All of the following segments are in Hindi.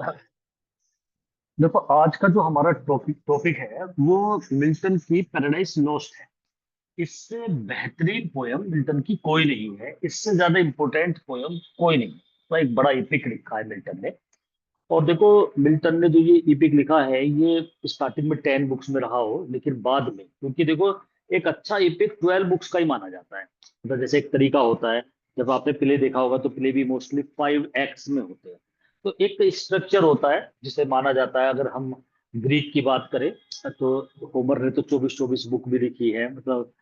देखो, आज का जो हमारा टॉपिक टॉपिक है वो मिल्टन की पैराडाइज लॉस्ट है। इससे बेहतरीन पोयम मिल्टन की कोई नहीं है, इससे ज्यादा इंपॉर्टेंट पोयम कोई नहीं है। तो एक बड़ा इपिक लिखा है मिल्टन ने। और देखो, मिल्टन ने जो ये इपिक लिखा है ये स्टार्टिंग में 10 बुक्स में रहा हो, लेकिन बाद में, क्योंकि देखो, एक अच्छा इपिक 12 बुक्स का ही माना जाता है। मतलब जैसे एक तरीका होता है, जब आपने प्ले देखा होगा तो प्ले भी मोस्टली 5 एक्ट्स में होते हैं। तो एक स्ट्रक्चर होता है जिसे माना जाता है। अगर हम ग्रीक की बात करें तो होमर ने तो 24-24 बुक भी लिखी है, मतलब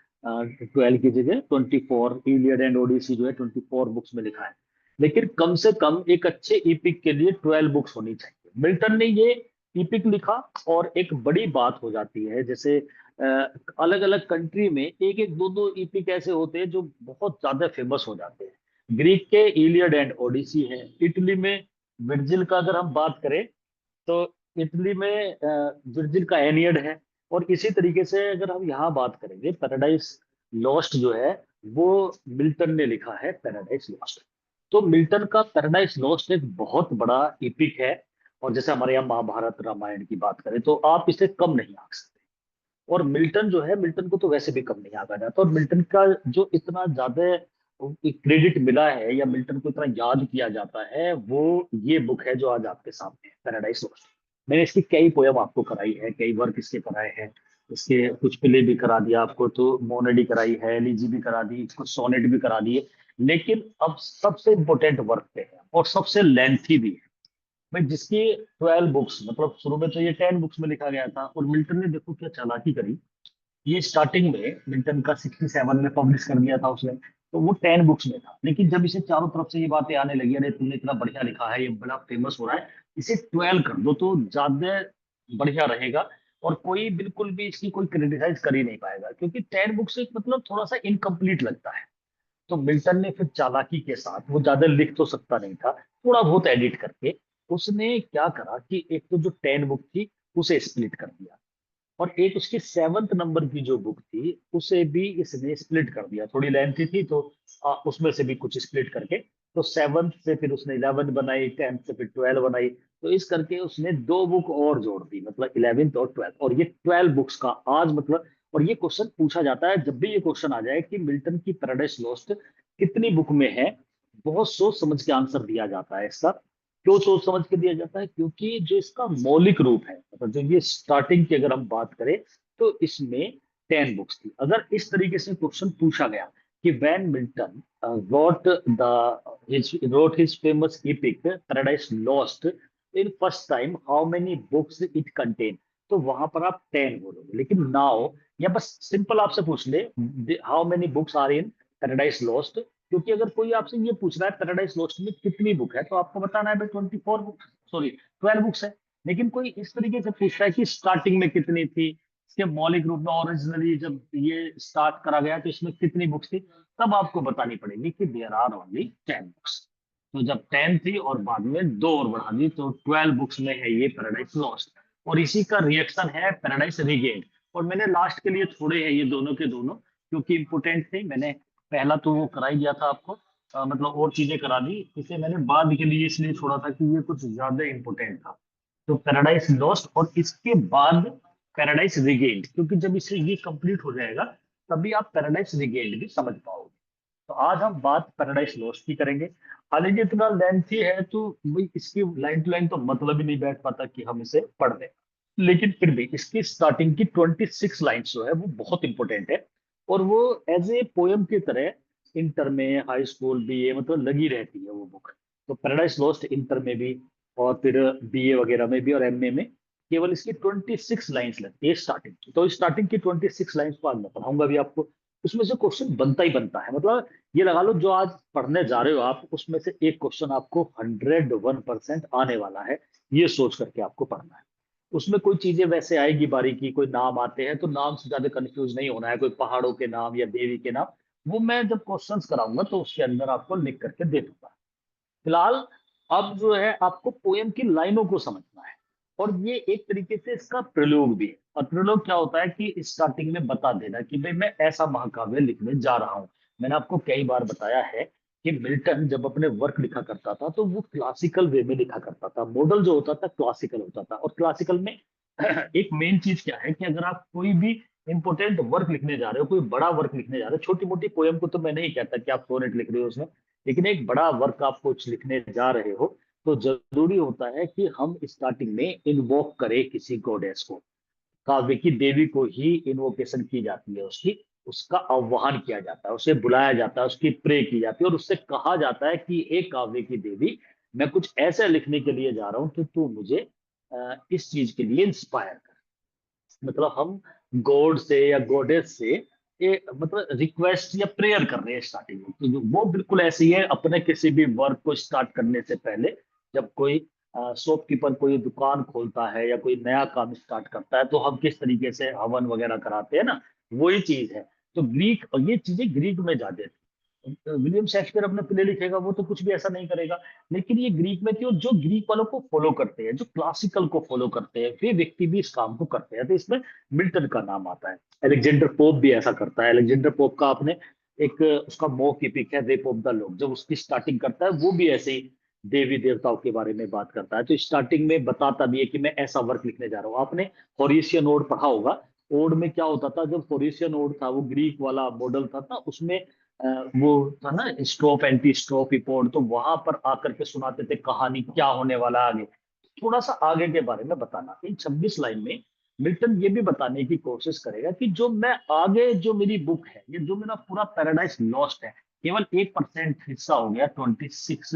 12 की जगह 24। इलियड एंड ओडिसी जो है 24 बुक्स में लिखा है। लेकिन कम से कम एक अच्छे ईपिक के लिए 12 बुक्स होनी चाहिए। मिल्टन ने ये ईपिक लिखा, और एक बड़ी बात हो जाती है, जैसे अलग अलग कंट्री में एक एक दो दो ईपिक ऐसे होते हैं जो बहुत ज्यादा फेमस हो जाते हैं। ग्रीक के इलियड एंड ओडिसी है, इटली में विर्जिल का अगर हम बात करें तो इटली में विर्जिल का एनियड है। और इसी तरीके से अगर हम यहाँ बात करेंगे, पैराडाइज लॉस्ट जो है वो मिल्टन ने लिखा है, पैराडाइज लॉस्ट। तो मिल्टन का पैराडाइज लॉस्ट एक बहुत बड़ा एपिक है। और जैसे हमारे यहाँ महाभारत रामायण की बात करें तो आप इसे कम नहीं आंक सकते। और मिल्टन जो है, मिल्टन को तो वैसे भी कम नहीं आंका जाता। और मिल्टन का जो इतना ज्यादा क्रेडिट मिला है या मिल्टन को इतना याद किया जाता है, वो ये बुक है जो आज आपके सामने है, पैराडाइज लॉस्ट। मैंने इसकी कई पोयम आपको कराई है, कई वर्क इसके कराए हैं। इसके कुछ प्ले भी करा दिया आपको, तो मोनेडी कराई है, एलिजी भी करा दी, कुछ सोनेट भी करा दिए। लेकिन अब सबसे इंपॉर्टेंट वर्क पे है, और सबसे लेंथी भी है भाई, जिसकी 12 बुक्स, मतलब शुरू में तो ये 10 बुक्स में लिखा गया था, और मिल्टन ने देखो क्या चालाकी करी। ये स्टार्टिंग में मिल्टन का 67 में पब्लिश कर दिया था उसने, तो वो 10 बुक्स में था। लेकिन जब इसे चारों तरफ से ये बातें आने लगी, अरे तुमने इतना बढ़िया लिखा है, ये बड़ा फेमस हो रहा है, इसे 12 कर दो तो ज्यादा बढ़िया रहेगा। और कोई बिल्कुल भी इसकी कोई क्रिटिसाइज कर ही नहीं पाएगा, क्योंकि 10 बुक्स एक मतलब थोड़ा सा इनकम्प्लीट लगता है। तो मिल्टन ने फिर चालाकी के साथ, वो ज्यादा लिख तो सकता नहीं था, थोड़ा बहुत एडिट करके उसने क्या करा कि एक तो जो 10 बुक थी उसे स्प्लिट कर दिया, और एक उसकी 7th नंबर की जो बुक थी उसे भी इसने स्प्लिट कर दिया। थोड़ी लेंथी थी तो उसमें से भी कुछ स्प्लिट करके, तो 7th से फिर उसने 11 बनाई, 10th से फिर 12 बनाई। तो इस करके उसने 2 बुक और जोड़ दी, मतलब 11th और 12th, और ये 12 बुक्स का आज मतलब। और ये क्वेश्चन पूछा जाता है, जब भी ये क्वेश्चन आ जाए कि मिल्टन की पैराडाइज लॉस्ट कितनी बुक में है, बहुत सोच समझ के आंसर दिया जाता है इसका। क्यों सोच समझ के दिया जाता है? क्योंकि जो इसका मौलिक रूप है, मतलब जो ये स्टार्टिंग की अगर हम बात करें तो इसमें 10 बुक्स थी। अगर इस तरीके से क्वेश्चन पूछा गया कि when Milton wrote the wrote his famous epic Paradise Lost in first time, how many books it contain, तो वहां पर आप 10 बोलोगे। लेकिन नाउ, या बस सिंपल आपसे पूछ ले, how many books are in Paradise Lost, क्योंकि अगर कोई आपसे ये पूछ रहा है पैराडाइज लॉस्ट में कितनी बुक है, तो आपको बताना है भाई 24 बुक्स, सॉरी 12 बुक्स है। लेकिन कोई इस तरीके से पूछता है कि स्टार्टिंग में कितनी थी, इसके मौलिक रूप में ओरिजिनली जब ये स्टार्ट करा गया तो इसमें कितनी बुक्स थी, तब आपको बतानी पड़ेगी कि देयर आर ओनली 10 बुक्स। तो जब 10 थी और बाद में दो और बढ़ा दी, तो 12 बुक्स में है ये पैराडाइज लॉस्ट। और इसी का रिएक्शन है पैराडाइज रीगेन्ड। और मैंने लास्ट के लिए छोड़े हैं ये दोनों के दोनों, क्योंकि इंपोर्टेंट थे। मैंने पहला तो वो करा ही दिया था आपको, मतलब और चीजें करा दी। इसे मैंने बाद के लिए इसलिए छोड़ा था कि ये कुछ ज्यादा इंपॉर्टेंट था। तो पैराडाइज लॉस्ट और इसके बाद पैराडाइज रिगेन्ड, क्योंकि जब इसे ये कंप्लीट हो जाएगा तभी आप पैराडाइज रिगेन्ड भी समझ पाओगे। तो आज हम बात पैराडाइज लॉस्ट की करेंगे। हालांकि इतना लेंथी है तो भाई इसकी लाइन टू लाइन तो मतलब ही नहीं बैठ पाता कि हम इसे पढ़ लें। लेकिन फिर भी इसकी स्टार्टिंग की 26 लाइन्स जो है वो बहुत इंपॉर्टेंट है। और वो एज ए पोयम की तरह इंटर में, हाई स्कूल, बीए, मतलब लगी रहती है वो बुक। तो पैराडाइज लॉस्ट इंटर में भी, और फिर बीए वगैरह में भी, और एमए में केवल इसकी 26 लाइन्स लगती है स्टार्टिंग की। तो स्टार्टिंग की 26 लाइन्स को आज मैं पढ़ाऊंगा भी आपको। उसमें से क्वेश्चन बनता ही बनता है, मतलब ये लगा लो जो आज पढ़ने जा रहे हो आप, उसमें से एक क्वेश्चन आपको 101% आने वाला है। ये सोच करके आपको पढ़ना है। उसमें कोई चीजें वैसे आएगी बारीकी, कोई नाम आते हैं तो नाम से ज्यादा कंफ्यूज नहीं होना है, कोई पहाड़ों के नाम या देवी के नाम, वो मैं जब क्वेश्चंस कराऊंगा तो उसके अंदर आपको लिख करके दे दूंगा। फिलहाल अब जो है आपको पोयम की लाइनों को समझना है। और ये एक तरीके से इसका प्रलोग भी है। और प्रलोग क्या होता है कि स्टार्टिंग में बता देना कि भाई मैं ऐसा महाकाव्य लिखने जा रहा हूं। मैंने आपको कई बार बताया है कि मिल्टन जब अपने वर्क लिखा करता था तो वो क्लासिकल वे में लिखा करता था। मॉडल जो होता था क्लासिकल होता था। और क्लासिकल में एक मेन चीज क्या है कि अगर आप कोई भी इंपॉर्टेंट वर्क लिखने जा रहे हो, कोई बड़ा वर्क लिखने जा रहे हो, छोटी मोटी पोयम को तो मैं नहीं कहता कि आप सोनेट लिख रहे हो उसमें, लेकिन एक बड़ा वर्क आप कुछ लिखने जा रहे हो, तो जरूरी होता है कि हम स्टार्टिंग में इन्वोक करें किसी गॉडेस को। काव्य की देवी को ही इन्वोकेशन की जाती है, उसकी उसका आह्वान किया जाता है, उसे बुलाया जाता है, उसकी प्रे की जाती है, और उससे कहा जाता है कि एक काव्य की देवी, मैं कुछ ऐसा लिखने के लिए जा रहा हूं तो तू मुझे इस चीज के लिए इंस्पायर कर। मतलब हम गॉड से या गॉडेस से मतलब रिक्वेस्ट या प्रेयर कर रहे हैं स्टार्टिंग में। तो वो बिल्कुल ऐसी है अपने किसी भी वर्क को स्टार्ट करने से पहले। जब कोई शॉपकीपर कोई दुकान खोलता है या कोई नया काम स्टार्ट करता है तो हम किस तरीके से हवन वगैरह कराते हैं ना, वही चीज है। तो ग्रीक, और ये चीजें ग्रीक में ज्यादा थी। विलियम शेक्सपियर अपने प्ले लिखेगा वो तो कुछ भी ऐसा नहीं करेगा, लेकिन ये ग्रीक में थी। और जो ग्रीक वालों को फॉलो करते हैं, जो क्लासिकल को फॉलो करते हैं, वे व्यक्ति भी इस काम को करते हैं। तो इसमें मिल्टन का नाम आता है। अलेक्जेंडर पोप भी ऐसा करता है। अलेक्जेंडर पोप का आपने एक उसका मौक एपिक है रेप ऑफ द लॉक, जब उसकी स्टार्टिंग करता है वो भी ऐसे ही देवी देवताओं के बारे में बात करता है। तो स्टार्टिंग में बताता भी है कि मैं ऐसा वर्क लिखने जा रहा हूँ। आपने होरेशियन ओड पढ़ा होगा। ओड में क्या होता था, जब होरेशियन ओड था वो ग्रीक वाला मॉडल था ना, उसमें वो था ना स्ट्रोफ एंटी स्ट्रोफ रिपोर्ट, तो वहां पर आकर के सुनाते थे कहानी क्या होने वाला है आगे। थोड़ा सा आगे के बारे में बताना। इन 26 लाइन में मिल्टन ये भी बताने की कोशिश करेगा कि जो मैं आगे, जो मेरी बुक है, ये जो मेरा पूरा पैराडाइज लॉस्ट है, केवल 1% हिस्सा हो गया, 26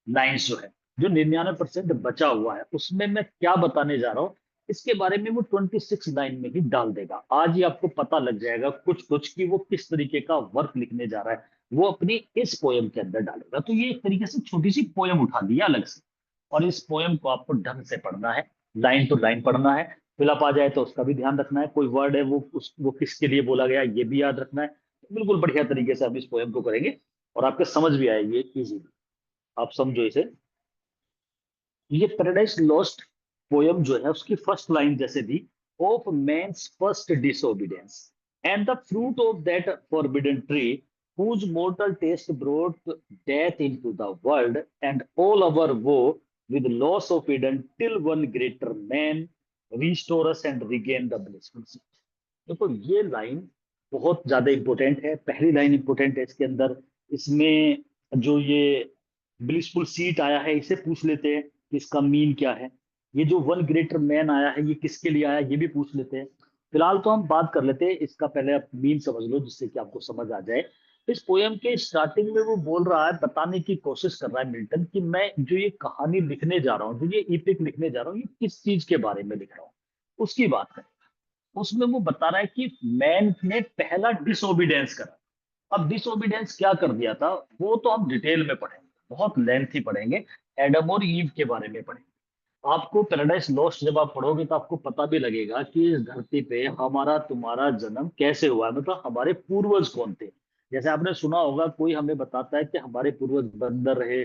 लाइन्स जो है, जो 99% बचा हुआ है, उसमें मैं क्या बताने जा रहा हूँ, इसके बारे में वो 26 लाइन में ही डाल देगा। आज ही आपको पता लग जाएगा कुछ कुछ कि वो किस तरीके का वर्क लिखने जा रहा है, वो अपनी इस पोयम के अंदर डालेगा। तो ये एक तरीके से छोटी सी पोयम उठा दी है अलग से, और इस पोयम को आपको ढंग से पढ़ना है, लाइन टू लाइन पढ़ना है। फिलअप आ जाए तो उसका भी ध्यान रखना है, कोई वर्ड है वो किसके लिए बोला गया ये भी याद रखना है। तो बिल्कुल बढ़िया तरीके से हम इस पोयम को करेंगे और आपके समझ भी आएगी इजीली। आप समझो इसे। ये पैराडाइज लॉस्ट पोयम जो है उसकी फर्स्ट लाइन जैसे थी, of man's first disobedience and the fruit of that forbidden tree whose mortal taste brought death into the world and all our woe with loss of Eden till one greater man restore us and regain the blissful seat। देखो ये लाइन बहुत ज्यादा इंपॉर्टेंट है। पहली लाइन इंपॉर्टेंट है इसके अंदर। इसमें जो ये ब्लिसफुल सीट आया है इसे पूछ लेते हैं कि इसका मीन क्या है। ये जो वन ग्रेटर मैन आया है ये किसके लिए आया ये भी पूछ लेते हैं। फिलहाल तो हम बात कर लेते हैं इसका, पहले आप मीन समझ लो जिससे कि आपको समझ आ जाए। इस पोयम के स्टार्टिंग में वो बोल रहा है, बताने की कोशिश कर रहा है मिल्टन कि मैं जो ये कहानी लिखने जा रहा हूँ, जो ये इपिक लिखने जा रहा हूँ, ये किस चीज के बारे में लिख रहा हूँ, उसकी बात करें। उसमें वो बता रहा है कि मैन ने पहला डिसोबीडेंस करा। अब डिसोबीडियंस क्या कर दिया था वो तो हम डिटेल में पढ़ेंगे, बहुत लेंथी पढ़ेंगे। एडम और ईव के बारे में पढ़ेंगे। आपको पैराडाइज लॉस्ट जब आप पढ़ोगे तो आपको पता भी लगेगा कि इस धरती पे हमारा तुम्हारा जन्म कैसे हुआ है, मतलब हमारे पूर्वज कौन थे। जैसे आपने सुना होगा, कोई हमें बताता है कि हमारे पूर्वज बंदर रहे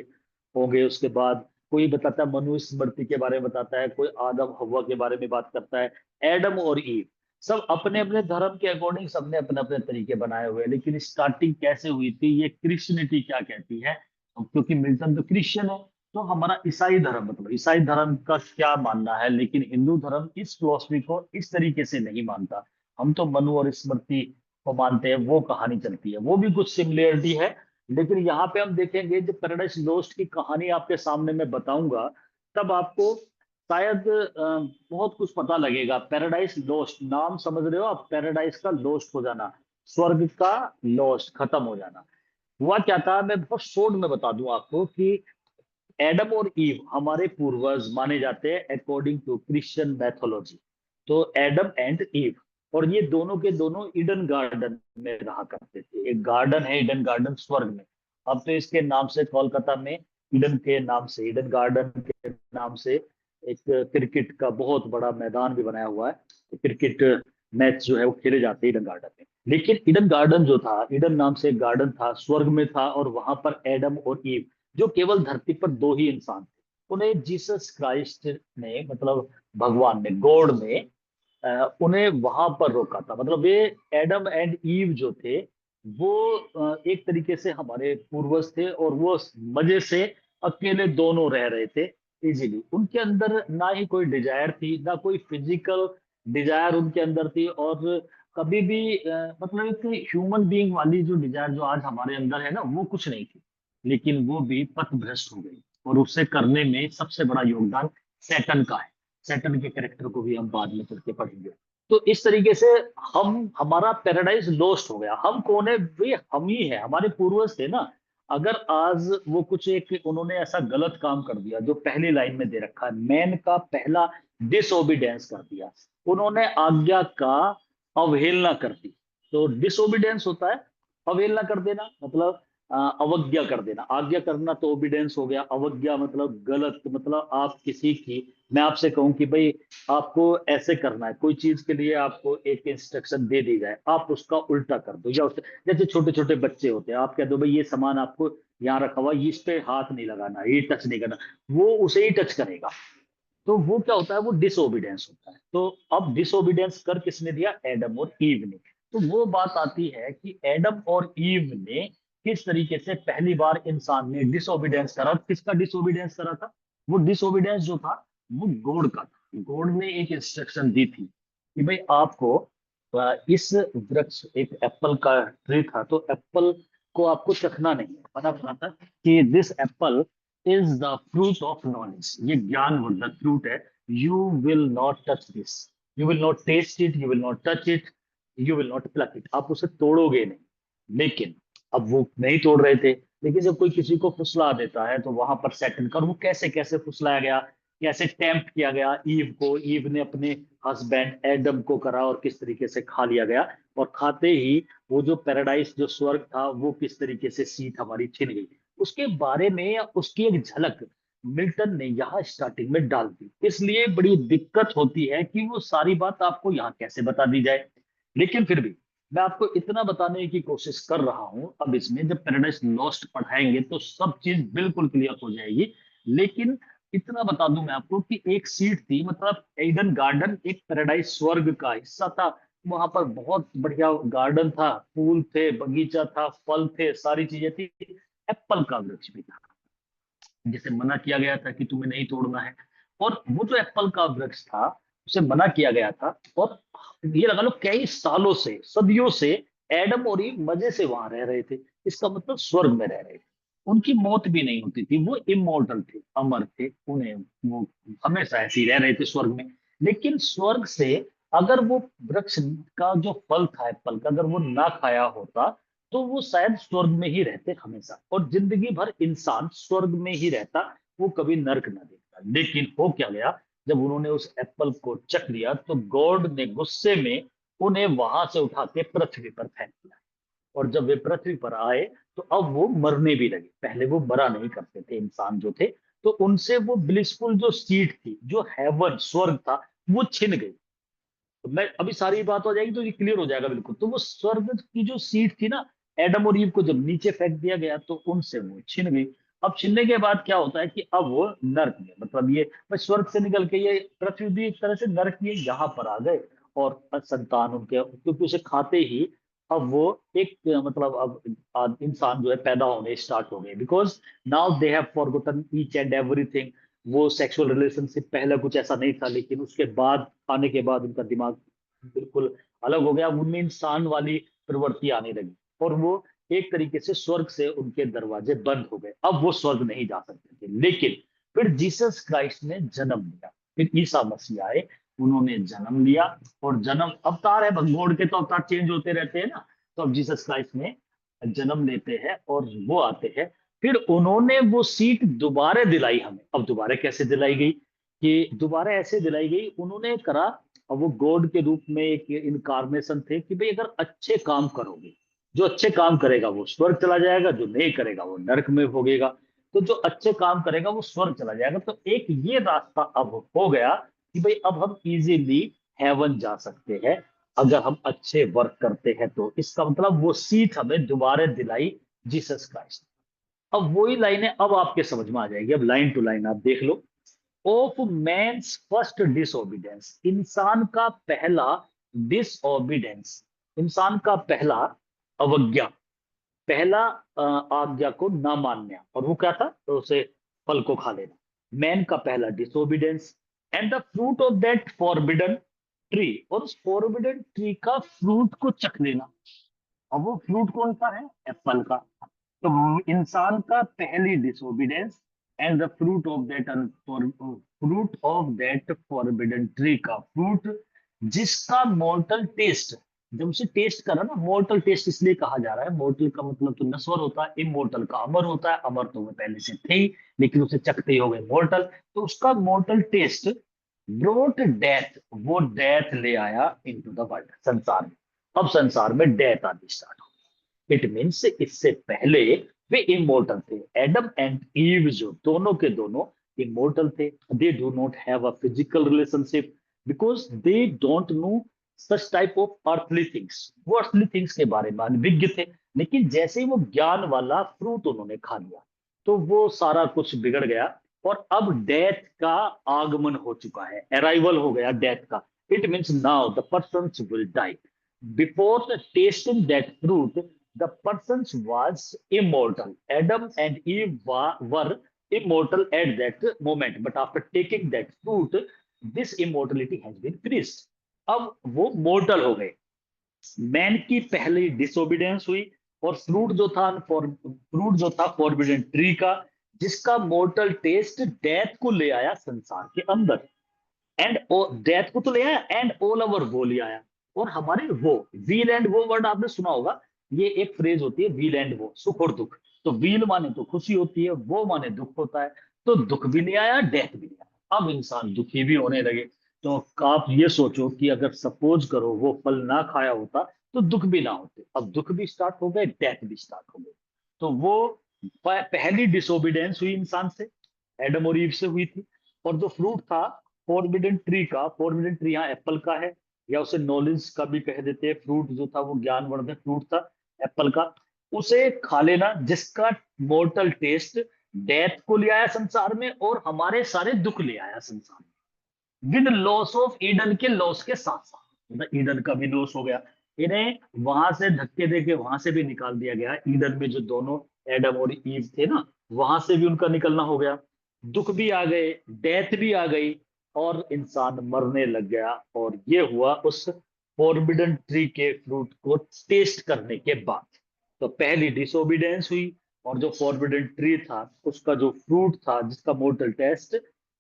होंगे, उसके बाद कोई बताता है मनुष्य स्मृति के बारे में बताता है, कोई आदम हव्वा के बारे में बात करता है। एडम और ईव सब अपने अपने धर्म के अकॉर्डिंग सबने अपने अपने तरीके बनाए हुए हैं, लेकिन स्टार्टिंग कैसे हुई थी ये क्रिश्चियनिटी क्या कहती है, क्योंकि मिल्टन तो क्रिश्चियन है। तो हमारा ईसाई धर्म, मतलब ईसाई धर्म का क्या मानना है, लेकिन हिंदू धर्म इस फिलॉसफी को इस तरीके से नहीं मानता। हम तो मनु और स्मृति को मानते हैं, वो कहानी चलती है, वो भी कुछ सिमिलरिटी है। लेकिन यहाँ पे हम देखेंगे जब पैराडाइज लॉस्ट की कहानी आपके सामने मैं बताऊंगा, तब आपको शायद बहुत कुछ पता लगेगा। पैराडाइज लॉस्ट नाम समझ रहे हो आप, पैराडाइज का लॉस्ट हो जाना, स्वर्ग का लॉस्ट खत्म हो जाना। हुआ क्या था, मैं बहुत शॉर्ट में बता दूं आपको कि एडम और ईव हमारे पूर्वज माने जाते हैं अकॉर्डिंग टू क्रिश्चियन मैथोलॉजी। तो एडम एंड ईव, और ये दोनों के दोनों ईडन गार्डन में रहा करते थे। एक गार्डन है ईडन गार्डन स्वर्ग में। अब तो इसके नाम से कोलकाता में ईडन के नाम से, ईडन गार्डन के नाम से एक क्रिकेट का बहुत बड़ा मैदान भी बनाया हुआ है। तो क्रिकेट मैच जो है वो खेले जाते हैं ईडन गार्डन में। लेकिन ईडन गार्डन जो था, ईडन नाम से एक गार्डन था, स्वर्ग में था, और वहां पर एडम और ईव जो केवल धरती पर दो ही इंसान थे, उन्हें जीसस क्राइस्ट ने, मतलब भगवान ने, गॉड ने उन्हें वहां पर रोका था। मतलब वे एडम एंड ईव जो थे वो एक तरीके से हमारे पूर्वज थे और वो मजे से अकेले दोनों रह रहे थे इजीली। उनके अंदर ना ही कोई डिजायर थी, ना कोई फिजिकल डिजायर उनके अंदर थी, और कभी भी मतलब एक ह्यूमन बीइंग वाली जो डिजायर जो आज हमारे अंदर है ना, वो कुछ नहीं थी। लेकिन वो भी पथभ्रष्ट हो गई, और उसे करने में सबसे बड़ा योगदान सैटर्न का है। सैटर्न के कैरेक्टर को भी हम बाद में करके पढ़ेंगे। तो इस तरीके से हम हमारा पैराडाइज लॉस्ट हो गया। हम कौन है? वे हम ही है, हमारे पूर्वज थे ना। अगर आज वो कुछ एक उन्होंने ऐसा गलत काम कर दिया जो पहली लाइन में दे रखा है, मैन का पहला डिसोबीडेंस कर दिया, उन्होंने आज्ञा का अवहेलना कर दी। तो डिसोबीडेंस होता है अवहेलना कर देना, मतलब अवज्ञा कर देना। आज्ञा करना तो ओबीडेंस हो गया, अवज्ञा मतलब गलत, मतलब आप किसी की, मैं आपसे कहूं कि भाई आपको ऐसे करना है, कोई चीज के लिए आपको एक इंस्ट्रक्शन दे दी जाए, आप उसका उल्टा कर दो, या उससे जैसे छोटे छोटे बच्चे होते हैं, आप कह दो भाई ये सामान आपको यहाँ रखा हुआ, इस पे हाथ नहीं लगाना, ये टच नहीं करना, वो उसे ही टच करेगा। तो वो क्या होता है? वो डिसोबीडेंस होता है। तो अब डिसोबीडेंस कर किसने दिया? एडम और ईव ने। तो वो बात आती है कि एडम और ईव ने किस तरीके से पहली बार इंसान ने डिसोबीडेंस करा। किसका डिसोबीडेंस करा था? वो डिसोबीडेंस जो था वो गॉड का था। गॉड ने एक इंस्ट्रक्शन दी थी कि भाई आपको इस वृक्ष, एक एप्पल का ट्री था, तो एप्पल को आपको चखना नहीं है। मना करा था कि this apple is the fruit of knowledge, ये ज्ञान वर्धक फ्रूट है। You will not touch this, you will not taste it, you will not touch it, you will not pluck it, आप उसे तोड़ोगे नहीं। लेकिन अब वो नहीं तोड़ रहे थे। लेकिन जब कोई किसी को फुसला देता है तो वहां पर सेटल कर, वो कैसे कैसे फुसलाया गया, कैसे टेम्प्ट किया गया ईव को, ईव ने अपने हस्बैंड एडम को करा, और किस तरीके से खा लिया गया। और खाते ही वो जो पैराडाइस, जो स्वर्ग था, वो किस तरीके से सीट हमारी छिन गई, उसके बारे में या उसकी एक झलक मिल्टन ने यहाँ स्टार्टिंग में डाल दी। इसलिए बड़ी दिक्कत होती है कि वो सारी बात आपको यहाँ कैसे बता दी जाए। लेकिन फिर भी मैं आपको इतना बताने की कोशिश कर रहा हूं। अब इसमें जब पैराडाइज लॉस्ट पढ़ाएंगे तो सब चीज बिल्कुल क्लियर हो जाएगी। लेकिन इतना बता दूं मैं आपको कि एक सीट थी, मतलब एडन गार्डन एक पैराडाइज स्वर्ग का हिस्सा था। वहां पर बहुत बढ़िया गार्डन था, फूल थे, बगीचा था, फल थे, सारी चीजें थी। एप्पल का वृक्ष भी था जिसे मना किया गया था कि तुम्हें नहीं तोड़ना है। और वो जो एप्पल का वृक्ष था उसे मना किया गया था। और ये लगा लो कई सालों से, सदियों से एडम और ईव मजे से वहां रह रहे थे। इसका मतलब स्वर्ग में रह रहे थे। उनकी मौत भी नहीं होती थी, वो इमोर्टल थे, अमर थे। उन्हें वो हमेशा ऐसे ही रह रहे थे स्वर्ग में। लेकिन स्वर्ग से अगर वो वृक्ष का जो फल था एप्पल का, अगर वो ना खाया होता तो वो शायद स्वर्ग में ही रहते हमेशा, और जिंदगी भर इंसान स्वर्ग में ही रहता, वो कभी नर्क ना देखता। लेकिन हो क्या गया, जब उन्होंने उस एप्पल को चख लिया तो गॉड ने गुस्से में उन्हें वहां से उठा के पृथ्वी पर फेंक दिया। और जब वे पृथ्वी पर आए तो अब वो मरने भी लगे। पहले वो मरा नहीं करते थे इंसान जो थे। तो उनसे वो ब्लिसफुल जो सीट थी, जो हेवन स्वर्ग था, वो छिन गई। तो मैं अभी सारी बात हो जाएगी तो ये क्लियर हो जाएगा बिल्कुल। तो वो स्वर्ग की जो सीट थी ना, एडम और ईव को जब नीचे फेंक दिया गया तो उनसे वो छिन गई। अब छिनने के बाद क्या होता है कि अब वो नर्क में, मतलब ये बस स्वर्ग से निकल के ये पृथ्वी भी एक तरह से नर्क ये यहाँ पर आ गए। और संतान उनके, क्योंकि उसे खाते ही अब वो एक मतलब अब इंसान जो है पैदा होने स्टार्ट हो गए, because now they have forgotten each and everything. वो सेक्सुअल रिलेशनशिप पहले कुछ ऐसा नहीं था, लेकिन उसके बाद आने के बाद उनका दिमाग बिल्कुल अलग हो गया, उनमें इंसान वाली प्रवृत्ति आने लगी। और वो एक तरीके से स्वर्ग से उनके दरवाजे बंद हो गए, अब वो स्वर्ग नहीं जा सकते थे। लेकिन फिर जीसस क्राइस्ट ने जन्म लिया, फिर ईसा मसीह आए, उन्होंने जन्म लिया। और जन्म अवतार है, भगवान के तो अवतार चेंज होते रहते हैं ना। तो अब जीसस क्राइस्ट ने जन्म लेते हैं और वो आते हैं। फिर उन्होंने वो सीट दोबारा दिलाई हमें। अब दोबारा कैसे दिलाई गई? कि दोबारा ऐसे दिलाई गई, उन्होंने करा, और वो गॉड के रूप में एक इनकारनेशन थे कि भाई अगर अच्छे काम करोगे, जो अच्छे काम करेगा वो स्वर्ग चला जाएगा, जो नहीं करेगा वो नरक में भोगेगा। तो जो अच्छे काम करेगा वो स्वर्ग चला जाएगा। तो एक ये रास्ता अब हो गया कि भाई अब हम इजीली हेवन जा सकते हैं अगर हम अच्छे वर्क करते हैं। तो इसका मतलब वो सीट हमें दोबारा दिलाई जीसस क्राइस्ट। अब वही लाइनें अब आपके समझ में आ जाएगी, अब लाइन टू लाइन आप देख लो। ऑफ मैंस फर्स्ट डिसोबीडेंस, इंसान का पहला डिसोबीडेंस, इंसान का पहला अवज्ञा, पहला आज्ञा को ना मानना, और वो क्या था, तो उसे फल को खा लेना। मैन का पहला disobedience, and the fruit of that forbidden tree, और उस फॉरबिडन ट्री का फ्रूट को चख लेना। अब वो फ्रूट कौन सा है, एप्पल का। तो इंसान का पहली disobedience and the fruit of that forbidden tree का फ्रूट, जिसका मॉर्टल टेस्ट, जब उसे टेस्ट करा ना, मॉर्टल टेस्ट इसलिए कहा जा रहा है, मॉर्टल का मतलब तो नश्वर होता है, इमोर्टल का अमर होता है, अमर तो वो पहले से थे ही, लेकिन उसे चखते ही हो गए मॉर्टल। तो उसका मॉर्टल टेस्ट ब्रोट डेथ, वो डेथ ले आया इनटू द वर्ल्ड, संसार में। अब संसार में डेथ आनी स्टार्ट हो। इट मीन्स इससे पहले वे इमोर्टल थे। एडम एंड ईव जो दोनों के दोनों इमोर्टल थे। They do not have a physical relationship because they don't know such type of earthly things. वो अर्थली थिंग्स के बारे में अनभिज्ञ थे, लेकिन जैसे ही वो ज्ञान वाला फ्रूट उन्होंने खा लिया, तो वो सारा कुछ बिगड़ गया। और अब डेथ का आगमन हो चुका है, अराइवल हो गया डेथ का। It means now the person will die. Before testing that fruit, the persons was immortal. Adam and Eve were immortal at that moment, but after taking that fruit, this immortality has been finished. अब वो mortal हो गए। मैन की पहली डिसोबीडियंस हुई, और फ्रूट जो था फॉरबिडन ट्री का, जिसका मोर्टल टेस्ट डेथ को ले आया संसार के अंदर। एंड डेथ को तो ले आया, एंड ऑल ओवर वो ले आया। और हमारे वो व्हील एंड वो वर्ड आपने सुना होगा, ये एक फ्रेज होती है, व्हील एंड वो, सुख और दुख। तो व्हील माने तो खुशी होती है, वो माने दुख होता है। तो दुख भी ले आया, डेथ भी ले आया। अब इंसान दुखी भी होने लगे। तो आप ये सोचो कि अगर सपोज करो वो फल ना खाया होता, तो दुख भी ना होते। अब दुख भी स्टार्ट हो गए, डेथ भी स्टार्ट हो गई। तो वो पहली डिसोबीडेंस हुई इंसान से, एडम और ईव से हुई थी। और जो फ्रूट था फॉरबिडन ट्री का, फॉरबिडन ट्री यहाँ एप्पल का है, या उसे नॉलेज का भी कह देते हैं। फ्रूट जो था वो ज्ञानवर्धक फ्रूट था एप्पल का। उसे खा लेना, जिसका मोर्टल टेस्ट डेथ को ले आया संसार में, और हमारे सारे दुख ले आया संसार में, विद लॉस ऑफ ईडन के लॉस के साथ साथ। मतलब ईडन का भी लॉस हो गया। इन्हें वहां से धक्के देके वहां से भी निकाल दिया गया। ईडन में जो दोनों एडम और ईव थे ना, वहां से भी उनका निकलना हो गया। दुख भी आ गए, डेथ भी आ गई, और इंसान मरने लग गया। और ये हुआ उस फॉरबिडन ट्री के फ्रूट को टेस्ट करने के बाद। तो पहली डिसोबीडेंस हुई, और जो फॉरबिडन ट्री था उसका जो फ्रूट था, जिसका मोर्टल टेस्ट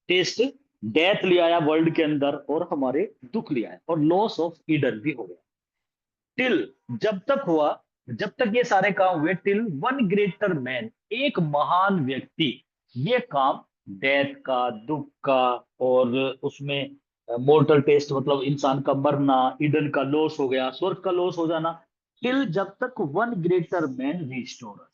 टेस्ट डेथ ले आया वर्ल्ड के अंदर, और हमारे दुख ले आया, और लॉस ऑफ ईडन भी हो गया। टिल, जब तक हुआ, जब तक ये सारे काम हुए, टिल वन ग्रेटर मैन, एक महान व्यक्ति, ये काम डेथ का, दुख का, और उसमें मोर्टल टेस्ट मतलब इंसान का मरना, ईडन का लॉस हो गया, स्वर्ग का लॉस हो जाना। टिल जब तक वन ग्रेटर मैन रिस्टोर,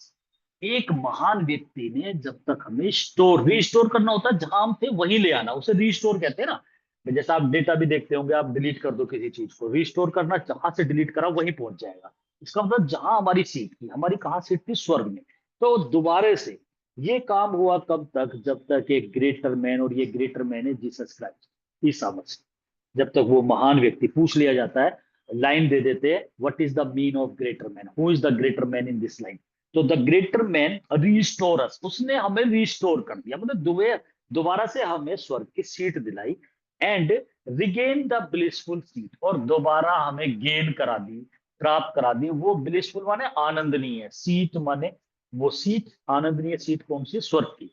एक महान व्यक्ति ने जब तक हमें रिस्टोर करना होता है, जहां हम थे वहीं ले आना, उसे रिस्टोर कहते हैं ना। जैसा आप डेटा भी देखते होंगे, आप डिलीट कर दो किसी चीज को, रिस्टोर करना, जहां से डिलीट करा वहीं पहुंच जाएगा। इसका मतलब जहां हमारी सीट थी, हमारी कहाँ सीट थी, स्वर्ग में। तो दोबारा से ये काम हुआ कब तक, जब तक एक ग्रेटर मैन, और ये ग्रेटर मैन है जीसस क्राइस्ट, ईसा मसीह। जब तक वो महान व्यक्ति पूछ लिया जाता है, लाइन दे देते हैं, what is the mean of greater man, who is the greater man in this line. तो द ग्रेटर मैन रिस्टोर अस, उसने हमें रिस्टोर कर दिया, मतलब दोबारा से हमें स्वर्ग की सीट दिलाई। And regain the blissful seat, और दोबारा हमें गेन करा दी, प्राप्त करा दी। वो ब्लिसफुल माने आनंदनीय है, सीट माने वो सीट, आनंदनीय सीट कौन सी, स्वर्ग की।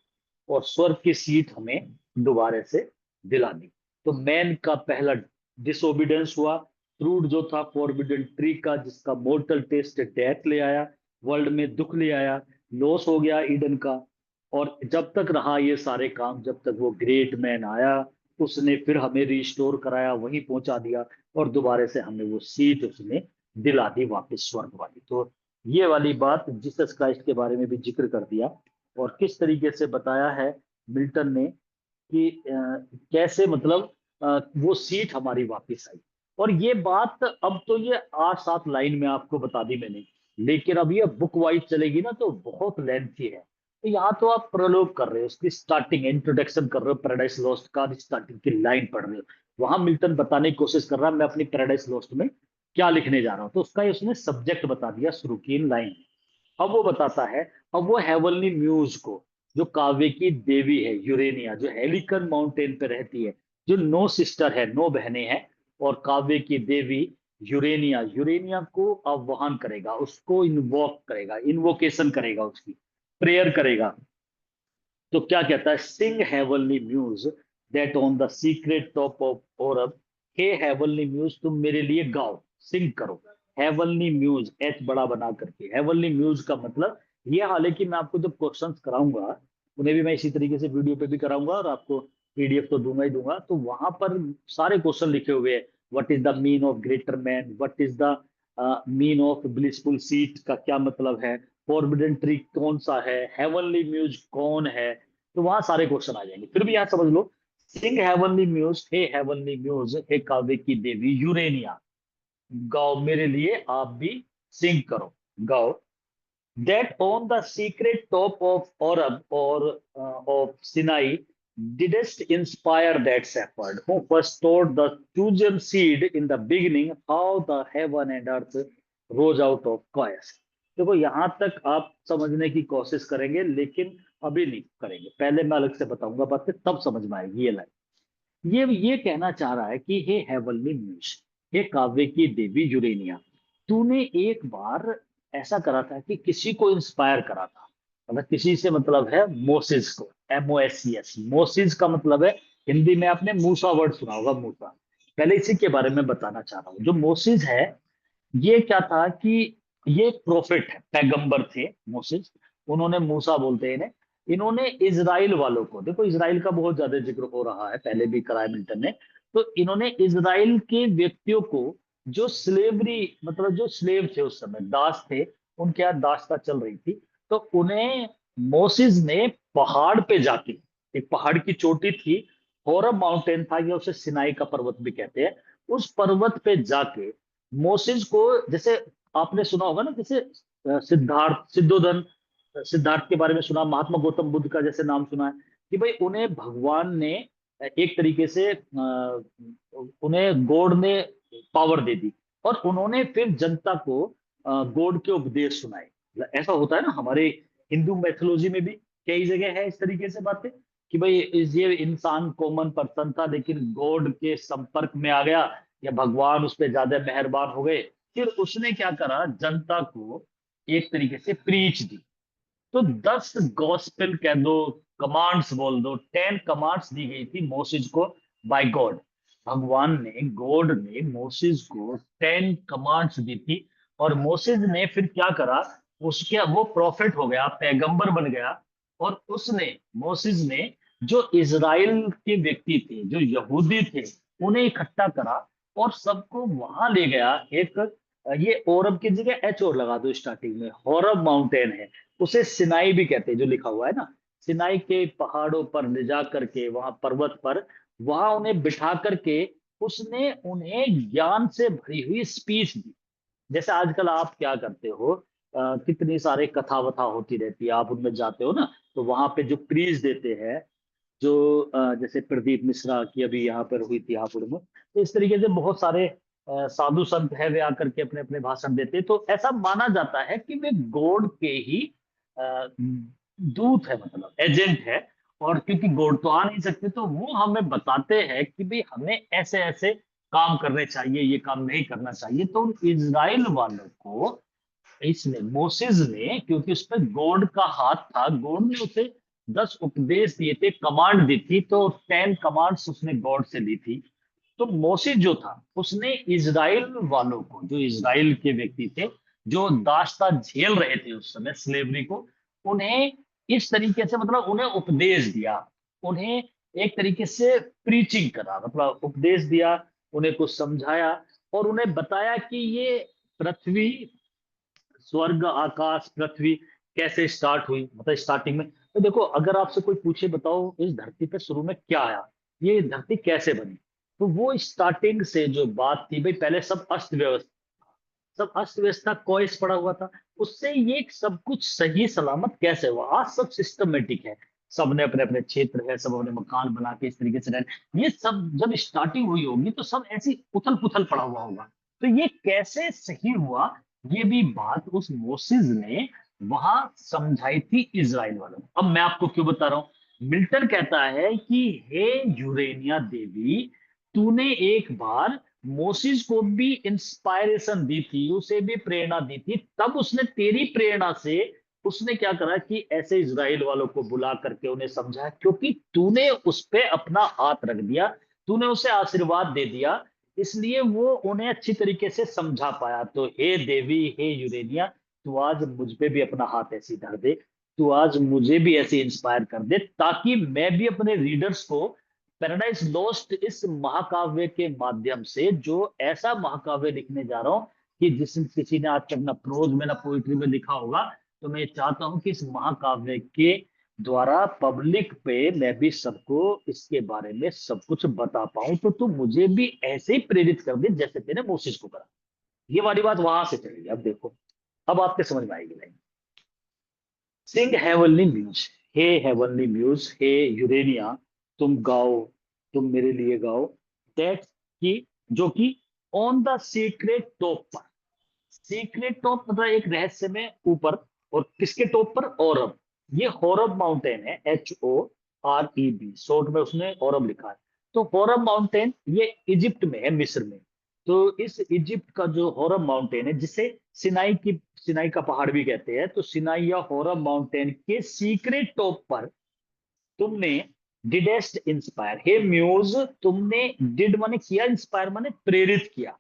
और स्वर्ग की सीट हमें दोबारा से दिला दी। तो मैन का पहला डिसोबीडेंस हुआ, फ्रूट जो था फॉरबिडन ट्री का, जिसका मोर्टल टेस्ट डेथ ले आया, वर्ल्ड में दुख ले आया, लॉस हो गया ईडन का। और जब तक रहा ये सारे काम, जब तक वो ग्रेट मैन आया, उसने फिर हमें रिस्टोर कराया, वहीं पहुंचा दिया, और दोबारा से हमें वो सीट उसने दिला दी वापस, स्वर्ग वाली। तो ये वाली बात जीसस क्राइस्ट के बारे में भी जिक्र कर दिया, और किस तरीके से बताया है मिल्टन ने कि कैसे मतलब वो सीट हमारी वापस आई। और ये बात अब तो ये 8-7 लाइन में आपको बता दी मैंने, लेकिन अब ये बुक वाइज चलेगी ना, तो बहुत लेंथी है। तो यहाँ तो आप प्रलोभ कर रहे हो, उसकी स्टार्टिंग इंट्रोडक्शन कर रहे हो, पैराडाइज लॉस्ट का स्टार्टिंग की लाइन पढ़ रहे हो। वहां मिल्टन बताने की कोशिश कर रहा है, मैं अपनी पैराडाइज लॉस्ट में क्या लिखने जा रहा हूं, तो उसका उसने सब्जेक्ट बता दिया शुरू की इन लाइन। अब वो बताता है, अब वो हेवनली म्यूज को, जो काव्य की देवी है यूरेनिया, जो हेलिकन माउंटेन पे रहती है, जो 9 सिस्टर है, 9 बहनें हैं, और काव्य की देवी यूरेनिया, यूरेनिया को आह्वान करेगा, उसको इन्वोक करेगा, इन्वोकेशन करेगा, उसकी प्रेयर करेगा। तो क्या कहता है, sing heavenly muse that on the secret top of Oreb, हे हेवनली म्यूज तुम मेरे लिए गाओ, सिंग करो। हेवनली म्यूज, एच बड़ा बना करके, हेवनली म्यूज का मतलब ये, हालांकि मैं आपको जब क्वेश्चंस कराऊंगा उन्हें भी मैं इसी तरीके से वीडियो पे भी कराऊंगा, और आपको पीडीएफ तो दूंगा ही दूंगा, तो वहां पर सारे क्वेश्चन लिखे हुए हैं। What is the mean of greater man, what is the mean of blissful seat का क्या मतलब है, फॉरबिडन ट्री कौन सा है, हेवनली म्यूज कौन है, तो वहां सारे क्वेश्चन आ जाएंगे। फिर भी यहाँ समझ लो, सिंग हेवनली म्यूज, हे हेवनली म्यूज, हे काव्य की देवी यूरेनिया, गाओ मेरे लिए आप भी सिंग करो, गाओ। That on the secret top of Oreb, or of Sinai, didst inspire that shepherd who first taught the chosen seed in the beginning how the heaven and earth rose out of chaos। देखो यहां तक आप समझने की कोशिश करेंगे, लेकिन अभी नहीं करेंगे, पहले मैं अलग से बताऊंगा बातें, तब समझ में आएगी ये लाइन। ये कहना चाह रहा है कि हे हेवनली म्यूज, हे काव्य की देवी यूरेनिया, तूने एक बार ऐसा करा था कि किसी को इंस्पायर करा था, मतलब किसी से मतलब है मोसिस को, MOSES, मोसिस का मतलब है, हिंदी में आपने मूसा वर्ड सुना होगा, मूसा। पहले इसी के बारे में बताना चाह रहा हूँ। जो मोसिस है, ये क्या था कि ये प्रोफेट है, पैगंबर थे मोसेस। उन्होंने, मूसा बोलते हैं इन्हें, इन्होंने इजराइल वालों को, देखो इजराइल का बहुत ज्यादा जिक्र हो रहा है, पहले भी कराया मिल्टन ने, तो इन्होंने इजराइल के व्यक्तियों को, जो स्लेवरी, मतलब जो स्लेव थे उस समय, दास थे, उनके यहाँ दासता चल रही थी, तो उन्हें मोसेस ने पहाड़ पे जाके, एक पहाड़ की चोटी थी, होरब माउंटेन था, या उसे सिनाई का पर्वत भी कहते हैं, उस पर्वत पे जाके मोसेस को, जैसे आपने सुना होगा ना, जैसे सिद्धार्थ, सिद्धोधन, सिद्धार्थ के बारे में सुना, महात्मा गौतम बुद्ध का जैसे नाम सुना है, कि भाई उन्हें भगवान ने एक तरीके से उन्हें गॉड ने पावर दे दी, और उन्होंने फिर जनता को गॉड के उपदेश सुनाए। मतलब ऐसा होता है ना हमारे हिंदू मैथोलॉजी में भी, कई जगह है इस तरीके से बातें, कि भाई ये इंसान कॉमन पर्सन था, लेकिन गॉड के संपर्क में आ गया, या भगवान उस पर ज्यादा मेहरबान हो गए, फिर उसने क्या करा, जनता को एक तरीके से प्रीच दी। तो 10 गॉस्पेल कह दो, कमांड्स बोल दो, 10 कमांड्स दी गई थी मोसेस को बाय गॉड। भगवान ने, गॉड ने मोसेस को 10 कमांड्स दी थी, और मोसेस ने फिर क्या करा, उसके वो प्रॉफिट हो गया, पैगंबर बन गया, और उसने, मोसेस ने, जो इजराइल के व्यक्ति थे, जो यहूदी थे, उन्हें इकट्ठा करा, और सबको वहां ले गया एक, ये ओरब की जगह एच और लगा दो स्टार्टिंग में, होरब माउंटेन है, उसे सिनाई भी कहते हैं, जो लिखा हुआ है ना, सिनाई के पहाड़ों पर ले जा करके, वहां पर्वत पर, वहां उन्हें बिठा करके, उसने उन्हें ज्ञान से भरी हुई स्पीच दी। जैसे आजकल आप क्या करते हो, कितनी सारे कथा वथा होती रहती है, आप उनमें जाते हो ना, तो वहां पे जो प्रीच देते हैं, जो जैसे प्रदीप मिश्रा की अभी यहाँ पर हुई थी हापुड़ में, तो इस तरीके से बहुत सारे साधु संत है, वे आकर के अपने अपने भाषण देते हैं। तो ऐसा माना जाता है कि वे गॉड के ही अ, दूत है, मतलब एजेंट है, और क्योंकि गॉड तो आ नहीं सकते, तो वो हमें बताते हैं कि भाई हमें ऐसे ऐसे काम करने चाहिए, ये काम नहीं करना चाहिए। तो उन इजराइल वालों को, इसने, मोसेस ने, क्योंकि उस पर गॉड का हाथ था, गॉड ने उसे 10 उपदेश दिए थे, कमांड दी थी, तो 10 कमांड्स उसने गॉड से ली थी। तो मोसेस जो था, उसने इजराइल वालों को, जो इजराइल के व्यक्ति थे, जो दासता झेल रहे थे उस समय, स्लेवरी को, उन्हें इस तरीके से, मतलब उन्हें उपदेश दिया, उन्हें एक तरीके से प्रीचिंग करा, मतलब उपदेश दिया, उन्हें कुछ समझाया, और उन्हें बताया कि ये पृथ्वी, स्वर्ग, आकाश, पृथ्वी कैसे स्टार्ट हुई, मतलब स्टार्टिंग में, तो देखो अगर आपसे कोई पूछे, बताओ इस धरती पे शुरू में क्या आया, ये धरती कैसे बनी, तो वो स्टार्टिंग से जो बात थी, भाई पहले सब अस्त व्यवस्था, सब अस्त व्यवस्था कोइस पड़ा हुआ था, उससे ये सब कुछ सही सलामत कैसे हुआ, आज सब सिस्टमेटिक है, सबने अपने अपने क्षेत्र है, सब अपने मकान बना के इस तरीके से रहे, ये सब जब स्टार्टिंग हुई होगी, तो सब ऐसी उथल पुथल पड़ा हुआ होगा। तो ये कैसे सही हुआ, ये भी बात उस मोसेस ने वहां समझाई थी इजराइल वालों को। अब मैं आपको क्यों बता रहा हूं, मिल्टन कहता है कि हे यूरेनिया देवी, तूने एक बार मोसेस को भी इंस्पायरेशन दी थी, उसे भी प्रेरणा दी थी, तब उसने तेरी प्रेरणा से उसने क्या करा कि ऐसे इजराइल वालों को बुला करके उन्हें समझाया, क्योंकि तूने उस पे अपना हाथ रख दिया, तूने उसे आशीर्वाद दे दिया, इसलिए वो उन्हें अच्छी तरीके से समझा पाया। तो हे देवी, हे यूरेनिया, तू आज मुझ पे भी अपना हाथ ऐसी धर दे, तू आज मुझे भी ऐसे इंस्पायर कर दे, ताकि मैं भी अपने रीडर्स को पैराडाइज लॉस्ट इस महाकाव्य के माध्यम से, जो ऐसा महाकाव्य लिखने जा रहा हूं कि जिस किसी ने आज तक ना प्रोज में ना पोइट्री में लिखा होगा, तो मैं चाहता हूं कि इस महाकाव्य के द्वारा पब्लिक पे मैं भी सबको इसके बारे में सब कुछ बता पाऊं, तो तू मुझे भी ऐसे ही प्रेरित कर दे जैसे तेने मोसेस को करा। ये वाली बात वहां से चलेगी। अब देखो, अब आपके समझ में आएगी नहीं। सिंग हेवनली म्यूज, हे हेवनली म्यूज, हे यूरेनिया, तुम गाओ, तुम मेरे लिए गाओ, दैट की, जो कि ऑन द सीक्रेट टॉप पर, सीक्रेट टॉप मतलब एक रहस्य में ऊपर, और किसके टॉप पर, औरब, ये हॉरब माउंटेन है, HOREB, शॉर्ट में उसने औरब लिखा है। तो हॉरब माउंटेन ये इजिप्ट में है, मिस्र में। तो इस इजिप्ट का जो हॉरब माउंटेन है, जिसे सिनाई की, सिनाई का पहाड़ भी कहते हैं, तो सिनाई या हॉरब माउंटेन के सीक्रेट टॉप पर तुमने डिडेस्ट इंस्पायर, हे म्यूज, तुमने डिड माने किया, इंस्पायर माने प्रेरित किया,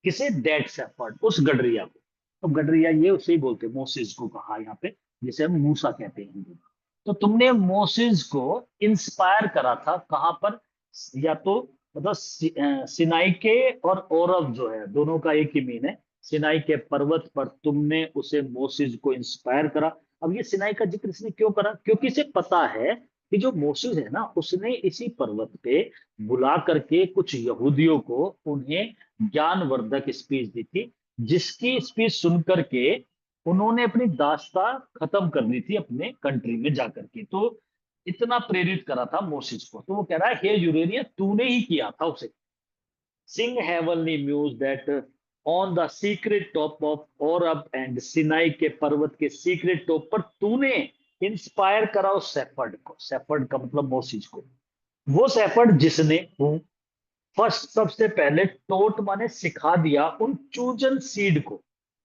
किसे, दैट शेफर्ड, उस गडरिया को। तो गडरिया ये उसे ही बोलते हैं, मोसेस को कहा यहाँ पे, जिसे हम मूसा कहते हैं हिंदी में। तो तुमने मोसेस को इंस्पायर करा था कहां पर, या तो मतलब सिनाई के और औरब जो है, दोनों का एक ही मीन है, सिनाई के पर्वत पर तुमने उसे, मोसेस को इंस्पायर करा। अब ये सिनाई का जिक्र इसने क्यों करा, क्योंकि इसे पता है कि जो मोसेस है ना, उसने इसी पर्वत पे बुला करके कुछ यहूदियों को, उन्हें ज्ञानवर्धक स्पीच दी थी, जिसकी स्पीच सुन करके उन्होंने अपनी दास्ता खत्म कर दी थी अपने कंट्री में जाकर के। तो इतना प्रेरित करा था मोसेस को। तो वो कह रहा है, हे यूरेनिया, तूने ही किया था उसे। Sing heavenly muse that on the secret top of Oreb and Sinai के पर्वत के सीक्रेट टॉप पर तूने इंस्पायर करा उस सेफर्ड को, सेफर्ड का मतलब मोसेस को, वो सेफर्ड जिसने फर्स्ट सबसे पहले टोट माने सिखा दिया उन चूजन सीड को,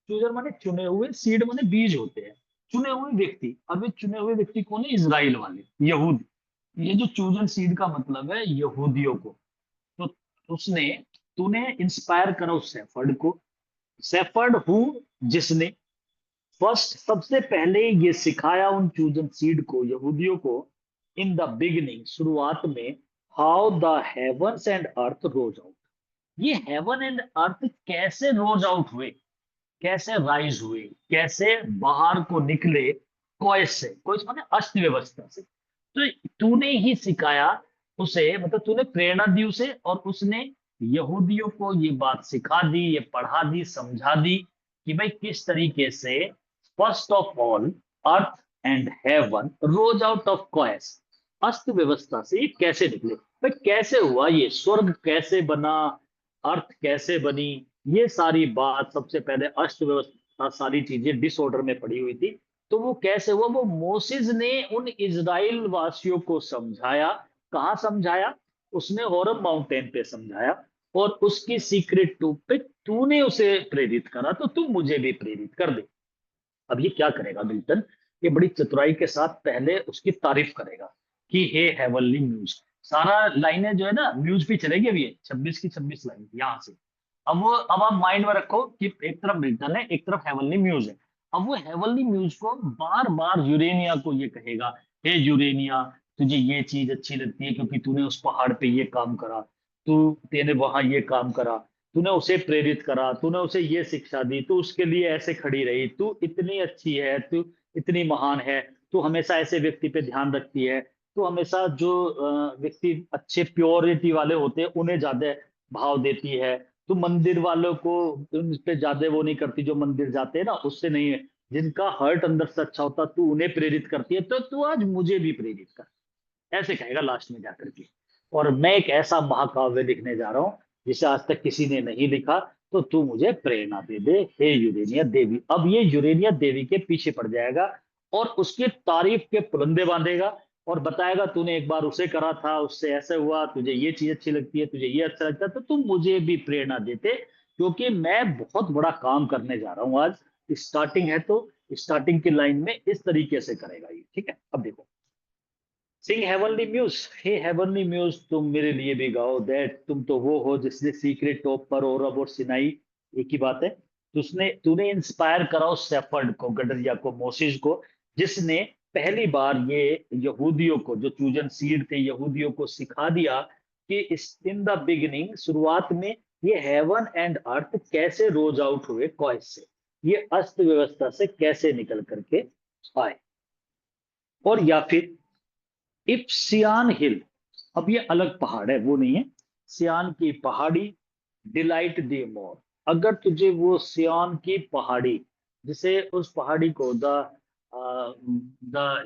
चूजन माने चुने हुए, सीड माने बीज होते हैं, चुने हुए व्यक्ति। अब ये चुने हुए व्यक्ति कौन है, इजराइल वाले, यहूद। ये जो चूजन सीड का मतलब है यहूदियों को। तो उसने, तूने इंस्पायर करा उस सेफर्ड को, सेफर्ड हु, जिसने फर्स्ट सबसे पहले ये सिखाया उन चूजन सीड को, यहूदियों को, इन द बिगिनिंग, शुरुआत में, how the heavens and earth rose out, ये हेवन एंड अर्थ कैसे रोज आउट हुए, कैसे राइज हुए, कैसे बाहर को निकले, कोयस से, कोयस माने अस्त व्यवस्था से। तो तूने ही सिखाया उसे, मतलब तूने प्रेरणा दी उसे, और उसने यहूदियों को ये बात सिखा दी, ये पढ़ा दी, समझा दी कि भाई किस तरीके से first of all earth and heaven rose out of chaos, अस्त व्यवस्था से ये कैसे निकले, भाई कैसे हुआ, ये स्वर्ग कैसे बना, अर्थ कैसे बनी, ये सारी बात सबसे पहले अस्त व्यवस्था, सारी चीजें डिसऑर्डर में पड़ी हुई थी। तो वो कैसे हुआ, वो मोसेस ने उन इजराइल वासियों को समझाया। कहाँ समझाया, उसने हॉरब माउंटेन पे समझाया, और उसकी सीक्रेट टूब पे तूने उसे प्रेरित करा, तो तू मुझे भी प्रेरित कर दे। अब ये क्या करेगा मिल्टन, ये बड़ी चतुराई के साथ पहले उसकी तारीफ करेगा कि हे हेवनली म्यूज, सारा लाइनें जो है ना म्यूज पे चलेगी। अभी 26 की 26 लाइन यहां से। अब आप माइंड में रखो कि एक तरफ मिल्टन है, एक तरफ हेवनली म्यूज है। अब वो हेवनली म्यूज को बार बार यूरेनिया को ये कहेगा, हे यूरेनिया, तुझे ये चीज अच्छी लगती है क्योंकि तूने उस पहाड़ पे ये काम करा, तू तेने वहां ये काम करा, तूने उसे प्रेरित करा, तूने उसे ये शिक्षा दी, तू उसके लिए ऐसे खड़ी रही, तू इतनी अच्छी है, तू इतनी महान है, तू हमेशा ऐसे व्यक्ति पे ध्यान रखती है, तू हमेशा जो व्यक्ति अच्छे प्योरिटी वाले होते हैं उन्हें ज्यादा भाव देती है, तू मंदिर वालों को उन पे ज्यादा वो नहीं करती, जो मंदिर जाते हैं ना उससे नहीं है, जिनका हर्ट अंदर से अच्छा होता तू उन्हें प्रेरित करती है, तो तू आज मुझे भी प्रेरित कर, ऐसे कहेगा लास्ट में जाकर के। और मैं एक ऐसा महाकाव्य लिखने जा रहा हूं जिसे आज तक किसी ने नहीं लिखा, तो तू मुझे प्रेरणा दे दे हे यूरेनिया देवी। अब ये यूरेनिया देवी के पीछे पड़ जाएगा और उसकी तारीफ के पुलंदे बांधेगा और बताएगा तूने एक बार उसे करा था, उससे ऐसे हुआ, तुझे ये चीज अच्छी लगती है, तुझे ये अच्छा लगता है, तो तुम मुझे भी प्रेरणा देते, क्योंकि मैं बहुत बड़ा काम करने जा रहा हूं आज। स्टार्टिंग है तो स्टार्टिंग की लाइन में इस तरीके से करेगा ये, ठीक है। अब देखो, सिंग हेवनली म्यूज, हे हेवनली म्यूज तुम मेरे लिए भी गाओ, दैट तुम तो वो हो जिसने सीक्रेट टॉप पर और अब और सिनाई, एक ही बात है। तूने इंस्पायर करा उस शेफर्ड को, गडरिया को, मोसेस को, जिसने पहली बार ये यहूदियों को, जो चूजन सीड थे, यहूदियों को सिखा दिया कि इन द बिगिनिंग, शुरुआत में ये हेवन एंड अर्थ कैसे रोज आउट हुए कॉइस से, ये अस्त व्यवस्था से कैसे निकल करके आए। और या फिर इफ सियान हिल, अब ये अलग पहाड़ है, वो नहीं है, सियान की पहाड़ी, डिलाइट दे मोर, अगर तुझे वो सियान की पहाड़ी, जिसे उस पहाड़ी को द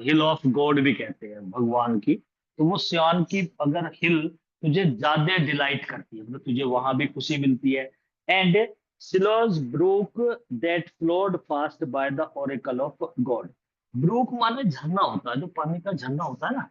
हिल ऑफ गॉड भी कहते हैं, भगवान की, तो वो सियान की अगर हिल तुझे ज्यादा डिलाइट करती है, मतलब तुझे वहां भी खुशी मिलती है। And Siloa's brook that flowed fast by the oracle of God, brook माने झरना होता है, जो पानी का झरना होता है ना,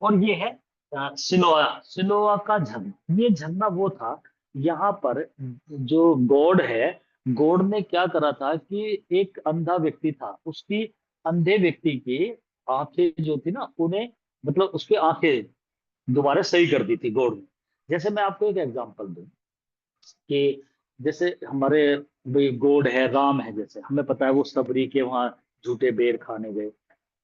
और ये है सिलोआ, सिलोआ का झरना। ये झरना वो था, यहाँ पर जो गॉड है, गॉड ने क्या करा था कि एक अंधा व्यक्ति था, उसकी अंधे व्यक्ति की आंखें जो थी ना, उन्हें, मतलब उसकी आंखें दोबारा सही कर दी थी गॉड ने। जैसे मैं आपको एक एग्जांपल दूं कि जैसे हमारे भाई गॉड है, राम है, जैसे हमें पता है वो सबरी के वहां झूठे बेर खाने गए।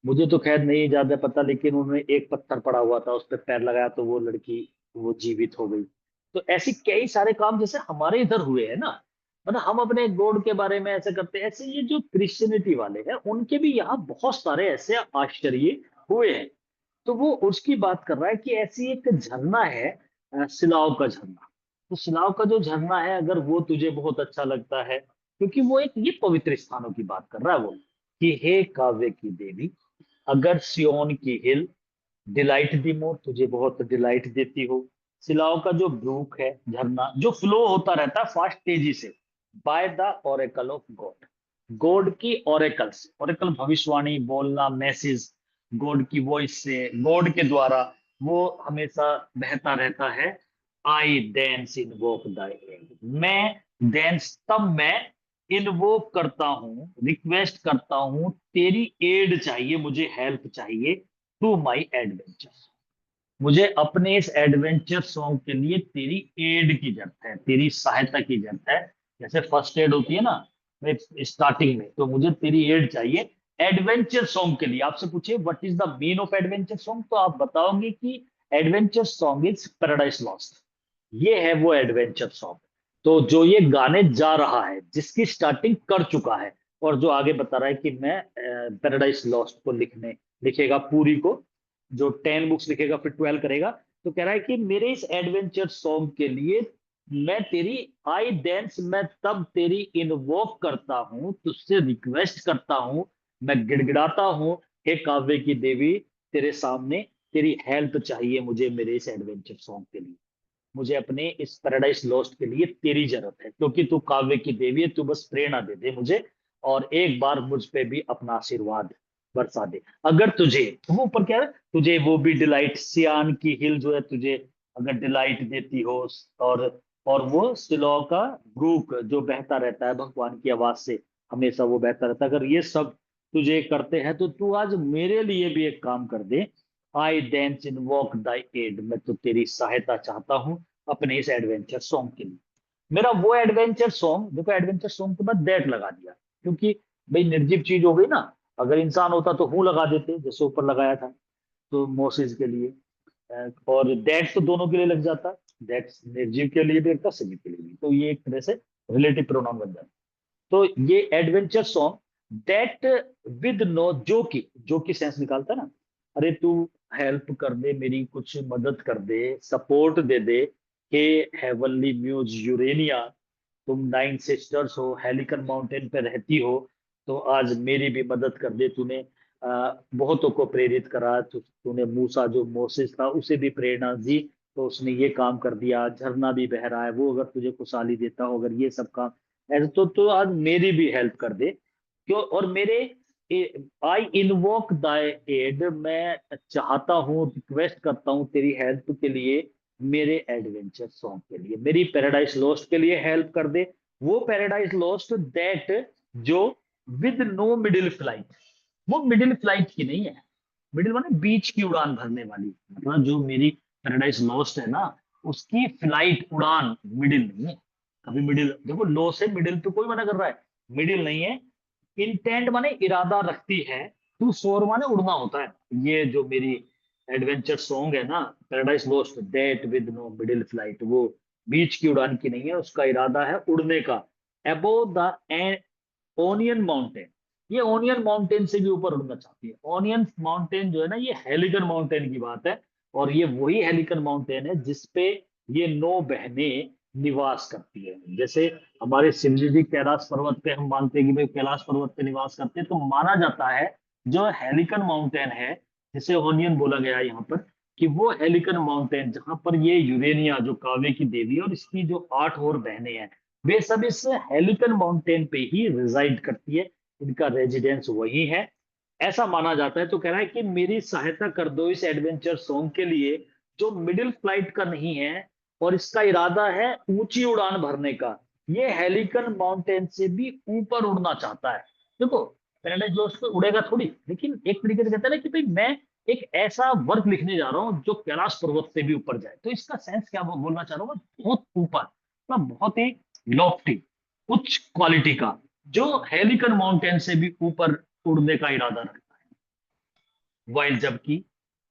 मुझे तो खैर नहीं ज्यादा पता, लेकिन उन्होंने एक पत्थर पड़ा हुआ था, उस पर पैर लगाया तो वो लड़की वो जीवित हो गई। तो ऐसे कई सारे काम जैसे हमारे इधर हुए हैं ना, मतलब हम अपने गॉड के बारे में ऐसे करते हैं, ऐसे ये जो क्रिश्चियनिटी वाले हैं उनके भी यहाँ बहुत सारे ऐसे आश्चर्य हुए हैं। तो वो उसकी बात कर रहा है कि ऐसी एक झरना है, सिलाव का झरना। तो सिलाव का जो झरना है, अगर वो तुझे बहुत अच्छा लगता है, क्योंकि वो एक ये पवित्र स्थानों की बात कर रहा है वो, कि हे काव्य की देवी, अगर सियोन की हिल डिलाइट दी मोर, तुझे बहुत डिलाइट देती हो, सिलाओ का जो ब्रूक है, झरना जो फ्लो होता रहता है फास्ट तेजी से, by the oracle of God, God की ओरेकल्स, ओरेकल भविष्यवाणी बोलना, मैसेज, गॉड की वॉइस से, गॉड के द्वारा वो हमेशा बहता रहता है। I thence invoke thy aid, मैं डेंस, तब मैं इनवोक करता हूं, रिक्वेस्ट करता हूं, तेरी एड चाहिए, मुझे हेल्प चाहिए, टू माई एडवेंचर, मुझे अपने इस एडवेंचर सॉन्ग के लिए तेरी एड की जरूरत है, तेरी सहायता की जरूरत है। जैसे फर्स्ट एड होती है ना स्टार्टिंग में, तो मुझे तेरी एड चाहिए एडवेंचर सॉन्ग के लिए। आपसे पूछे what is the mean of adventure song, तो आप बताओगे कि adventure song is paradise lost, ये है वो एडवेंचर सॉन्ग। तो जो ये गाने जा रहा है, जिसकी स्टार्टिंग कर चुका है, और जो आगे बता रहा है कि मैं पैराडाइज लॉस्ट को लिखेगा पूरी को, जो 10 बुक्स लिखेगा फिर 12 करेगा। तो कह रहा है कि मेरे इस एडवेंचर सॉन्ग के लिए मैं तेरी आई डेंस, मैं तब तेरी इनवोक करता हूं, तुझसे रिक्वेस्ट करता हूं, मैं गिड़गिड़ाता हूं, हे काव्य की देवी, तेरे सामने तेरी हेल्प चाहिए मुझे मेरे इस एडवेंचर सॉन्ग के लिए, मुझे अपने इस पैराडाइज लॉस्ट के लिए तेरी जरूरत है, क्योंकि तू काव्य की देवी है, तू बस प्रेरणा दे दे मुझे, और एक बार मुझ पे भी अपना आशीर्वाद बरसा दे। अगर तुझे, वो ऊपर क्या है, तुझे वो भी डिलाइट, सियान की हिल जो है तुझे अगर डिलाइट देती हो, और और वो सिलो का ब्रूक जो बहता रहता है भगवान की आवाज से, हमेशा वो बहता रहता है, अगर ये सब तुझे करते हैं, तो तू आज मेरे लिए भी एक काम कर दे। I thence invoke thy aid, मैं तो तेरी सहायता चाहता हूं अपने इस एडवेंचर सॉन्ग के लिए। मेरा वो एडवेंचर सॉन्ग, देखो एडवेंचर सॉन्ग के बाद दैट लगा दिया, क्योंकि भाई निर्जीव चीज हो गई ना, अगर इंसान होता तो हूं लगा देते जैसे ऊपर लगाया था, तो मोसेस के लिए, और दैट तो दोनों के लिए लग जाता, दैट निर्जीव के लिए भी लगता, सजीव के लिए भी, तो ये एक तरह से रिलेटिव प्रोनाउन बन जाता। तो ये adventure song that with no, जो की सेंस निकालता है ना, अरे तू हेल्प कर दे मेरी, कुछ मदद कर दे, सपोर्ट दे दे, हे हेवनली म्यूज यूरेनिया, तुम 9 सिस्टर्स हो, हेलिकन माउंटेन पे रहती हो, तो आज मेरी भी मदद कर दे। तूने बहुतों को प्रेरित करा, तूने मूसा जो मोसेस था उसे भी प्रेरणा दी, तो उसने ये काम कर दिया, झरना भी बह रहा है, वो अगर तुझे खुशहाली देता हो, अगर ये सब काम ऐसे, तो आज मेरी भी हेल्प कर दे। क्यों? और मेरे आई इन्वोक दाय एड, मैं चाहता हूँ, रिक्वेस्ट करता हूँ तेरी हेल्प के लिए, मेरे एडवेंचर सॉन्ग के लिए, मेरी पैराडाइज लॉस्ट के लिए हेल्प कर दे। वो पैराडाइज लॉस्ट दैट जो विद नो मिडिल फ्लाइट, वो मिडिल फ्लाइट की नहीं है। मिडिल माने बीच की उड़ान भरने वाली, मतलब जो मेरी पैराडाइज लॉस्ट है ना, उसकी फ्लाइट उड़ान मिडिल नहीं है। कभी मिडिल देखो, लो से मिडिल पे कोई मना कर रहा है, मिडिल नहीं है। इंटेंट माने इरादा रखती है, टू सोर माने उड़ना होता है। ये जो मेरी एडवेंचर सॉन्ग है ना, Paradise Lost that with no middle flight, वो बीच की उड़ान की नहीं है, उसका इरादा है उड़ने का। अबोव द ओनियन माउंटेन, ये ओनियन माउंटेन से भी ऊपर उड़ना चाहती है। ओनियन माउंटेन जो है ना, ये हेलिकन माउंटेन की बात है, और ये वही हेलिकन माउंटेन है जिसपे ये 9 बहनें निवास करती है। जैसे हमारे सिंधी जी कैलाश पर्वत पे हम मानते हैं कि भाई कैलाश पर्वत पे निवास करते हैं, तो माना जाता है जो हेलिकन माउंटेन है, जिसे ओनियन बोला गया है यहाँ पर, कि वो हेलिकन माउंटेन जहां पर ये यूरेनिया जो काव्य की देवी और इसकी जो 8 और बहनें हैं, वे सब इस हेलिकन माउंटेन पे ही रिजाइड करती है, इनका रेजिडेंस वही है, ऐसा माना जाता है। तो कह रहा है कि मेरी सहायता कर दो इस एडवेंचर सॉन्ग के लिए, जो मिडिल फ्लाइट का नहीं है, और इसका इरादा है ऊंची उड़ान भरने का। ये हेलिकन माउंटेन से भी ऊपर उड़ना चाहता है। देखो, पैराडाइज लॉस्ट पे उड़ेगा थोड़ी, लेकिन एक तरीके से कहता है ना कि भाई मैं एक ऐसा वर्क लिखने जा रहा हूँ जो कैलाश पर्वत से भी ऊपर जाए। तो इसका सेंस क्या बोलना चाह रहा हूँ मैं, बहुत ऊपर, मतलब बहुत ही लॉफ्टी, उच्च क्वालिटी का, जो हेलिकन माउंटेन से भी ऊपर उड़ने का इरादा रखता है। वाइल जबकि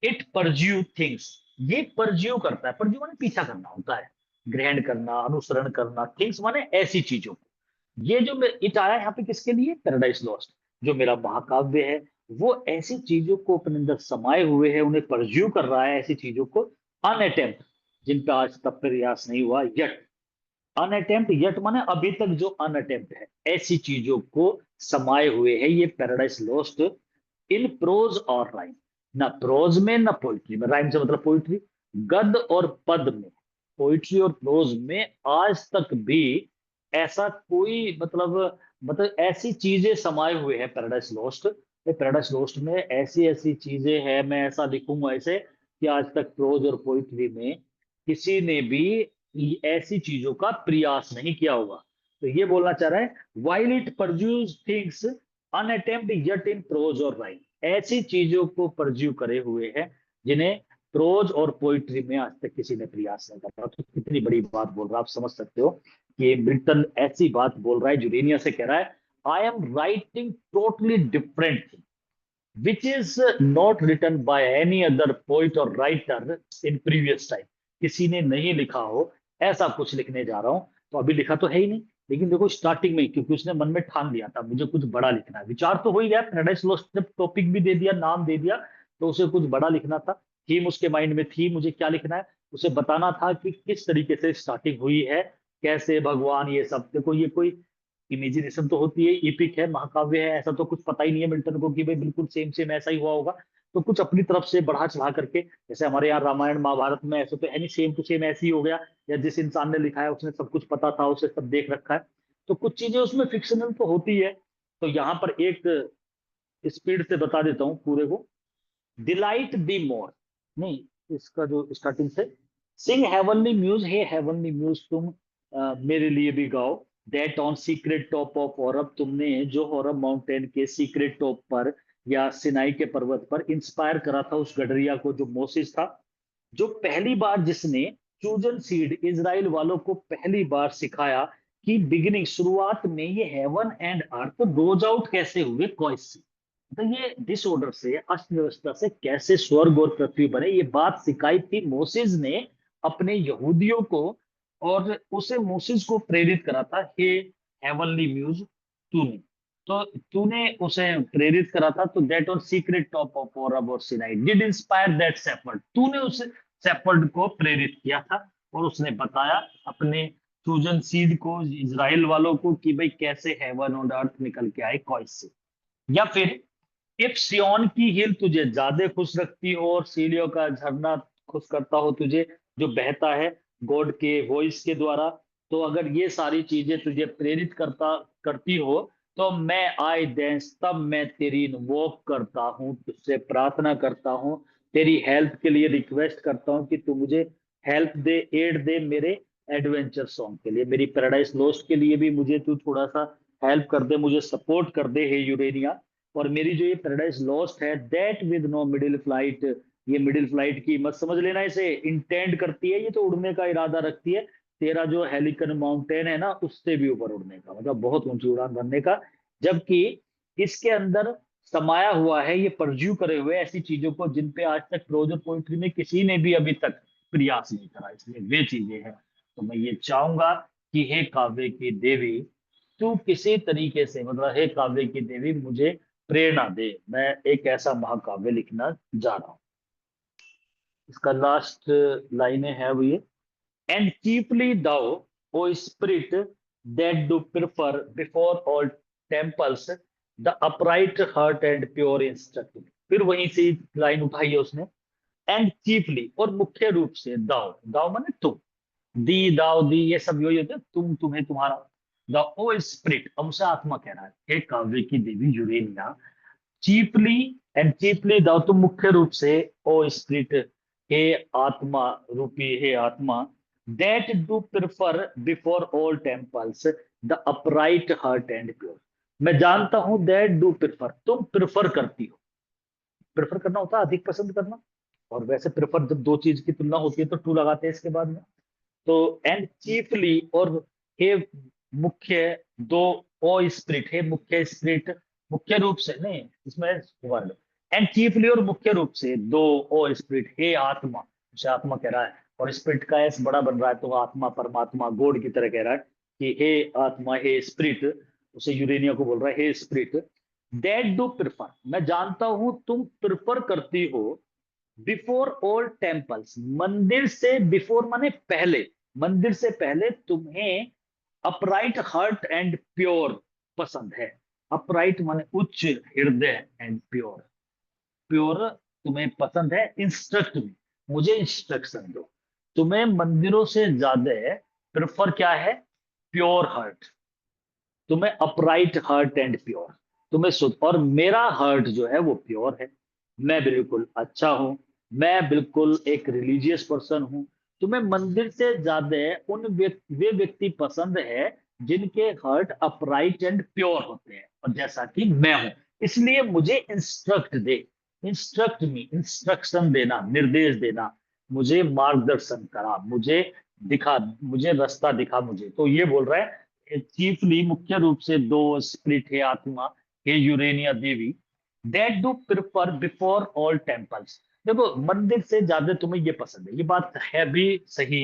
इट परज्यू थिंग्स, ये परज्यू करता है, परज्यू माने पीछा करना होता है, ग्रहण करना, अनुसरण करना, थिंग्स माने ऐसी चीजों को। ये जो इट आया यहाँ पे किसके लिए? पैराडाइज लॉस्ट, जो मेरा महाकाव्य है, वो ऐसी चीजों को अपने अंदर समाये हुए है, उन्हें परज्यू कर रहा है, ऐसी चीजों को, अनअटेम्प्ट, जिन पे आज तक प्रयास नहीं हुआ यट। अनअटेम्प्ट यट माने अभी तक जो अनअटेम्प्ट है, ऐसी चीजों को समाये हुए है ये Paradise lost, in prose or rhyme, ना प्रोज में ना पोइट्री में, राइम से मतलब पोइट्री, गद्य और पद में, पोइट्री और प्रोज में आज तक भी ऐसा कोई मतलब ऐसी चीजें समाये हुए हैं पैराडाइज लॉस्ट। पैराडाइज लॉस्ट में ऐसी ऐसी चीजें हैं, मैं ऐसा लिखूंगा ऐसे, कि आज तक प्रोज और पोइट्री में किसी ने भी ऐसी चीजों का प्रयास नहीं किया होगा। तो ये बोलना चाह रहा है, while it pursues things unattempted yet in prose or rhyme, ऐसी चीजों को परज्यू करे हुए है जिन्हें प्रोज और पोइट्री में आज तक किसी ने प्रयास नहीं करा। तो कितनी बड़ी बात बोल रहा है, आप समझ सकते हो कि ब्रिटन ऐसी बात बोल रहा है, यूरेनिया से कह रहा है, I am writing totally different thing which is not written by any other poet or writer in previous time, किसी ने नहीं लिखा हो, ऐसा कुछ लिखने जा रहा हूं। तो अभी लिखा तो है ही नहीं, लेकिन देखो स्टार्टिंग में, क्योंकि उसने मन में ठान लिया था मुझे कुछ बड़ा लिखना है, विचार तो हो ही गया, पैराडाइज लॉस्ट जब टॉपिक भी दे दिया, नाम दे दिया, तो उसे कुछ बड़ा लिखना था। थीम उसके माइंड में थी, मुझे क्या लिखना है, उसे बताना था कि किस तरीके से स्टार्टिंग हुई है, कैसे भगवान, ये सब। देखो ये कोई इमेजिनेशन तो होती है, एपिक है, महाकाव्य है, ऐसा तो कुछ पता ही नहीं है मिल्टन को कि भाई बिल्कुल सेम सेम ऐसा ही हुआ होगा। तो कुछ अपनी तरफ से बढ़ा चढ़ा करके, जैसे हमारे यहाँ रामायण महाभारत में ऐसे तो है नहीं, सेम टू सेम ऐसे ही हो गया, या जिस इंसान ने लिखा है उसने सब कुछ पता था, उसे सब देख रखा है, तो कुछ चीजें उसमें फिक्शनल तो होती है। तो यहाँ पर एक स्पीड से बता देता हूँ पूरे को। डिलाइट दी मोर, नहीं, इसका जो स्टार्टिंग से, सिंग हेवनली म्यूज, हे हेवनली म्यूज तुम मेरे लिए भी गाओ, that on secret top of Horeb, तुमने जो हॉरब माउंटेन के सीक्रेट टॉप पर या सिनाई के पर्वत पर इंस्पायर करा था उस गडरिया को, जो मोसेस था, जो पहली बार जिसने चूजन सीड इजराइल वालों को पहली बार सिखाया कि बिगिनिंग, शुरुआत में ये heaven and earth rose out कैसे हुए कॉइस से, तो ये डिसऑर्डर से, अस्त व्यवस्था से कैसे स्वर्ग और पृथ्वी बने, ये बात सिखाई थी मोसेस ने अपने यहूदियों को। और उसे मोसेस को प्रेरित करा था, हे हेवनली म्यूज तूने, तो तूने उसे प्रेरित करा था, तो that on secret top of Oreb or Sinai did inspire that shepherd, तूने उस शेपर्ड को प्रेरित किया था, और उसने बताया अपने चूजन सीड को, इजराइल वालों को, कि भाई कैसे हेवन और अर्थ निकल के आए कॉइस से। या फिर, इफ सियोन की हिल तुझे ज्यादा खुश रखती हो और सीढ़ियों का झरना खुश करता हो तुझे, जो बहता है गॉड के वॉइस के द्वारा। तो अगर ये सारी चीजें तुझे प्रेरित करती हो, तो मैं आई देंस तब मैं तेरी इन्वोक करता हूँ, तुझसे प्रार्थना करता हूँ, तेरी हेल्प के लिए रिक्वेस्ट करता हूँ कि तू मुझे हेल्प दे, एड दे मेरे एडवेंचर सॉन्ग के लिए, मेरी पैराडाइज लॉस्ट के लिए भी मुझे तू थोड़ा सा हेल्प कर दे, मुझे सपोर्ट कर दे हे यूरेनिया। और मेरी जो ये पैराडाइज लॉस्ट है that with no middle flight, ये मिडिल फ्लाइट की मत समझ लेना, इसे इंटेंड करती है, ये तो उड़ने का इरादा रखती है, तेरा जो हेलिकन माउंटेन है ना उससे भी ऊपर उड़ने का, मतलब बहुत ऊंची उड़ान भरने का। जबकि इसके अंदर समाया हुआ है, ये परज्यू करे हुए ऐसी चीजों को जिन पे आज तक प्रोज और पोइट्री में किसी ने भी अभी तक प्रयास नहीं करा, इसलिए वे चीजें हैं। तो मैं ये चाहूंगा कि हे काव्य की देवी, तू किसी तरीके से, मतलब हे काव्य की देवी मुझे प्रेरणा दे, मैं एक ऐसा महाकाव्य लिखना जा रहा हूं। इसका लास्ट लाइनें है वो ये, and chiefly thou O spirit that do prefer before all temples the upright heart and pure instruct. फिर वहीं से लाइन उठाई है उसने, एंड चीपली और मुख्य रूप से, दाव, दाव माने तुम, दी दाव दी ये सब यही होते हैं, तुम तुम्हें तुम्हारा, द ओ स्पिरिट, अब उसे आत्मा कह रहा है, हे काव्य की देवी यूरेनिया, चीपली एंड चीपली दाव, तुम मुख्य रूप से, ओ स्पिरिट हे आत्मा रूपी, हे आत्मा, that do prefer before all temples the upright heart and pure. मैं जानता हूं दैट डू प्रिफर, तुम प्रिफर करती हो, प्रेफर करना होता है अधिक पसंद करना, और वैसे प्रेफर जब दो चीज की तुलना होती है तो टू लगाते हैं इसके बाद में। तो एंड चीफली और हे मुख्य, दो, ओ स्पिरिट हे मुख्य स्पिरिट, मुख्य रूप से नहीं इसमें वर्ड, एंड चीफली और मुख्य रूप से, दो, ओ स्पिरिट हे आत्मा, उसे आत्मा कह रहा है, और स्पिरिट का एस बड़ा बन रहा है तो आत्मा परमात्मा गॉड की तरह कह रहा है कि हे आत्मा हे स्पिरिट, उसे यूरेनिया को बोल रहा है हे स्पिरिट, दैट डू प्रिफर, मैं जानता हूं तुम प्रिफर करती हो, बिफोर ऑल टेम्पल्स, मंदिर से, बिफोर माने पहले, मंदिर से पहले तुम्हें अपराइट हार्ट एंड प्योर पसंद है। अपराइट माने उच्च हृदय एंड प्योर, प्योर तुम्हें पसंद है, इंस्ट्रक्ट मी, मुझे इंस्ट्रक्शन दो। तुम्हें मंदिरों से ज्यादा प्रेफर क्या है, प्योर हार्ट, तुम्हें अपराइट हार्ट एंड प्योर, तुम्हें शुद्ध, और मेरा हार्ट जो है वो प्योर है, मैं बिल्कुल अच्छा हूं, मैं बिल्कुल एक रिलीजियस पर्सन हूं। तुम्हें मंदिर से ज्यादा वे व्यक्ति पसंद है जिनके हार्ट अपराइट एंड प्योर होते हैं, और जैसा कि मैं हूं, इसलिए मुझे इंस्ट्रक्ट दे, इंस्ट्रक्ट मी, इंस्ट्रक्शन देना, निर्देश देना, मुझे मार्गदर्शन करा, मुझे दिखा, मुझे रास्ता दिखा मुझे। तो ये बोल रहा है चीफली, मुख्य रूप से, दो स्पिरिट है आत्मा, हे यूरेनिया देवी, that do prefer before all temples. देखो मंदिर से ज्यादा तुम्हें ये पसंद है, ये बात है भी सही।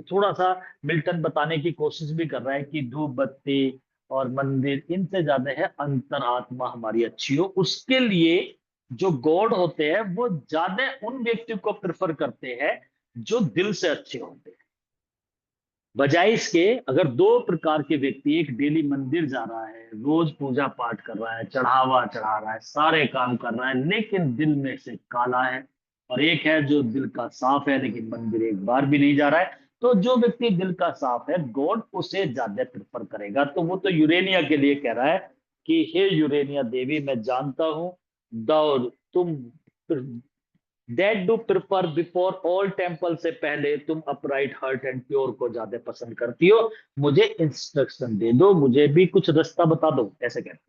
थोड़ा सा मिल्टन बताने की कोशिश भी कर रहा है कि धूप बत्ती और मंदिर इनसे ज्यादा है अंतरात्मा हमारी अच्छी हो, उसके लिए जो गॉड होते हैं वो ज्यादा उन व्यक्तियों को प्रेफर करते हैं जो दिल से अच्छे होते हैं। बजाय इसके, अगर दो प्रकार के व्यक्ति, एक डेली मंदिर जा रहा है, रोज पूजा पाठ कर रहा है, चढ़ावा चढ़ा रहा है, सारे काम कर रहा है, लेकिन दिल में से काला है, और एक है जो दिल का साफ है लेकिन मंदिर एक बार भी नहीं जा रहा है, तो जो व्यक्ति दिल का साफ है गॉड उसे ज्यादा प्रेफर करेगा। तो वो तो यूरेनिया के लिए कह रहा है कि हे यूरेनिया देवी, मैं जानता हूं दौड़ तुम that do prefer before all temple, से पहले तुम अपराइट हार्ट एंड प्योर को ज्यादा पसंद करती हो, मुझे इंस्ट्रक्शन दे दो, मुझे भी कुछ रास्ता बता दो, ऐसे कहते।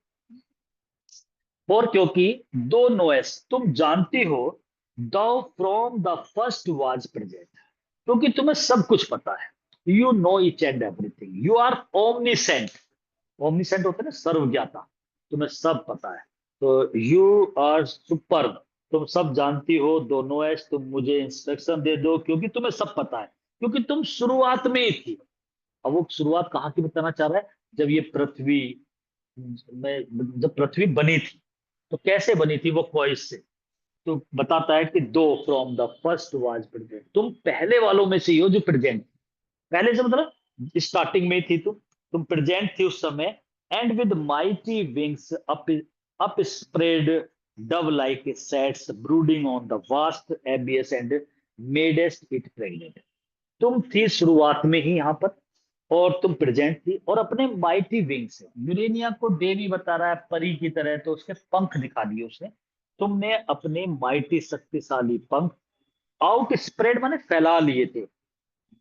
और क्योंकि दो नोएस, तुम जानती हो, thou from the first was present, क्योंकि तुम्हें सब कुछ पता है, you know each and everything, you are omniscient, omniscient होते हैं ना सर्वज्ञाता, तुम्हें सब पता है, तो यू आर सुपर, तुम सब जानती हो, दोनों एस, तुम मुझे इंस्ट्रक्शन दे दो क्योंकि तुम्हें सब पता है, क्योंकि तुम शुरुआत में ही थी। अब वो शुरुआत कहाँ की बताना चाह रहा है, जब ये पृथ्वी में, जब पृथ्वी बनी थी, तो कैसे बनी थी वो क्वाइस से, तो बताता है कि दो from the first was present, तुम पहले वालों में से ही हो जो प्रेजेंट, पहले से मतलब स्टार्टिंग में ही थी तुम प्रेजेंट थी उस समय, and with mighty wings up spread dove like sat'st brooding on the vast abyss and madest it pregnant. तुम थी शुरुआत में ही यहाँ पर, और तुम प्रेजेंट थी, और अपने माइटी विंग से, यूरेनिया को देवी बता रहा है परी की तरह, तो उसके पंख दिखा दिए उसने। तुमने अपने माइटी शक्तिशाली पंख आउट स्प्रेड माने फैला लिए थे,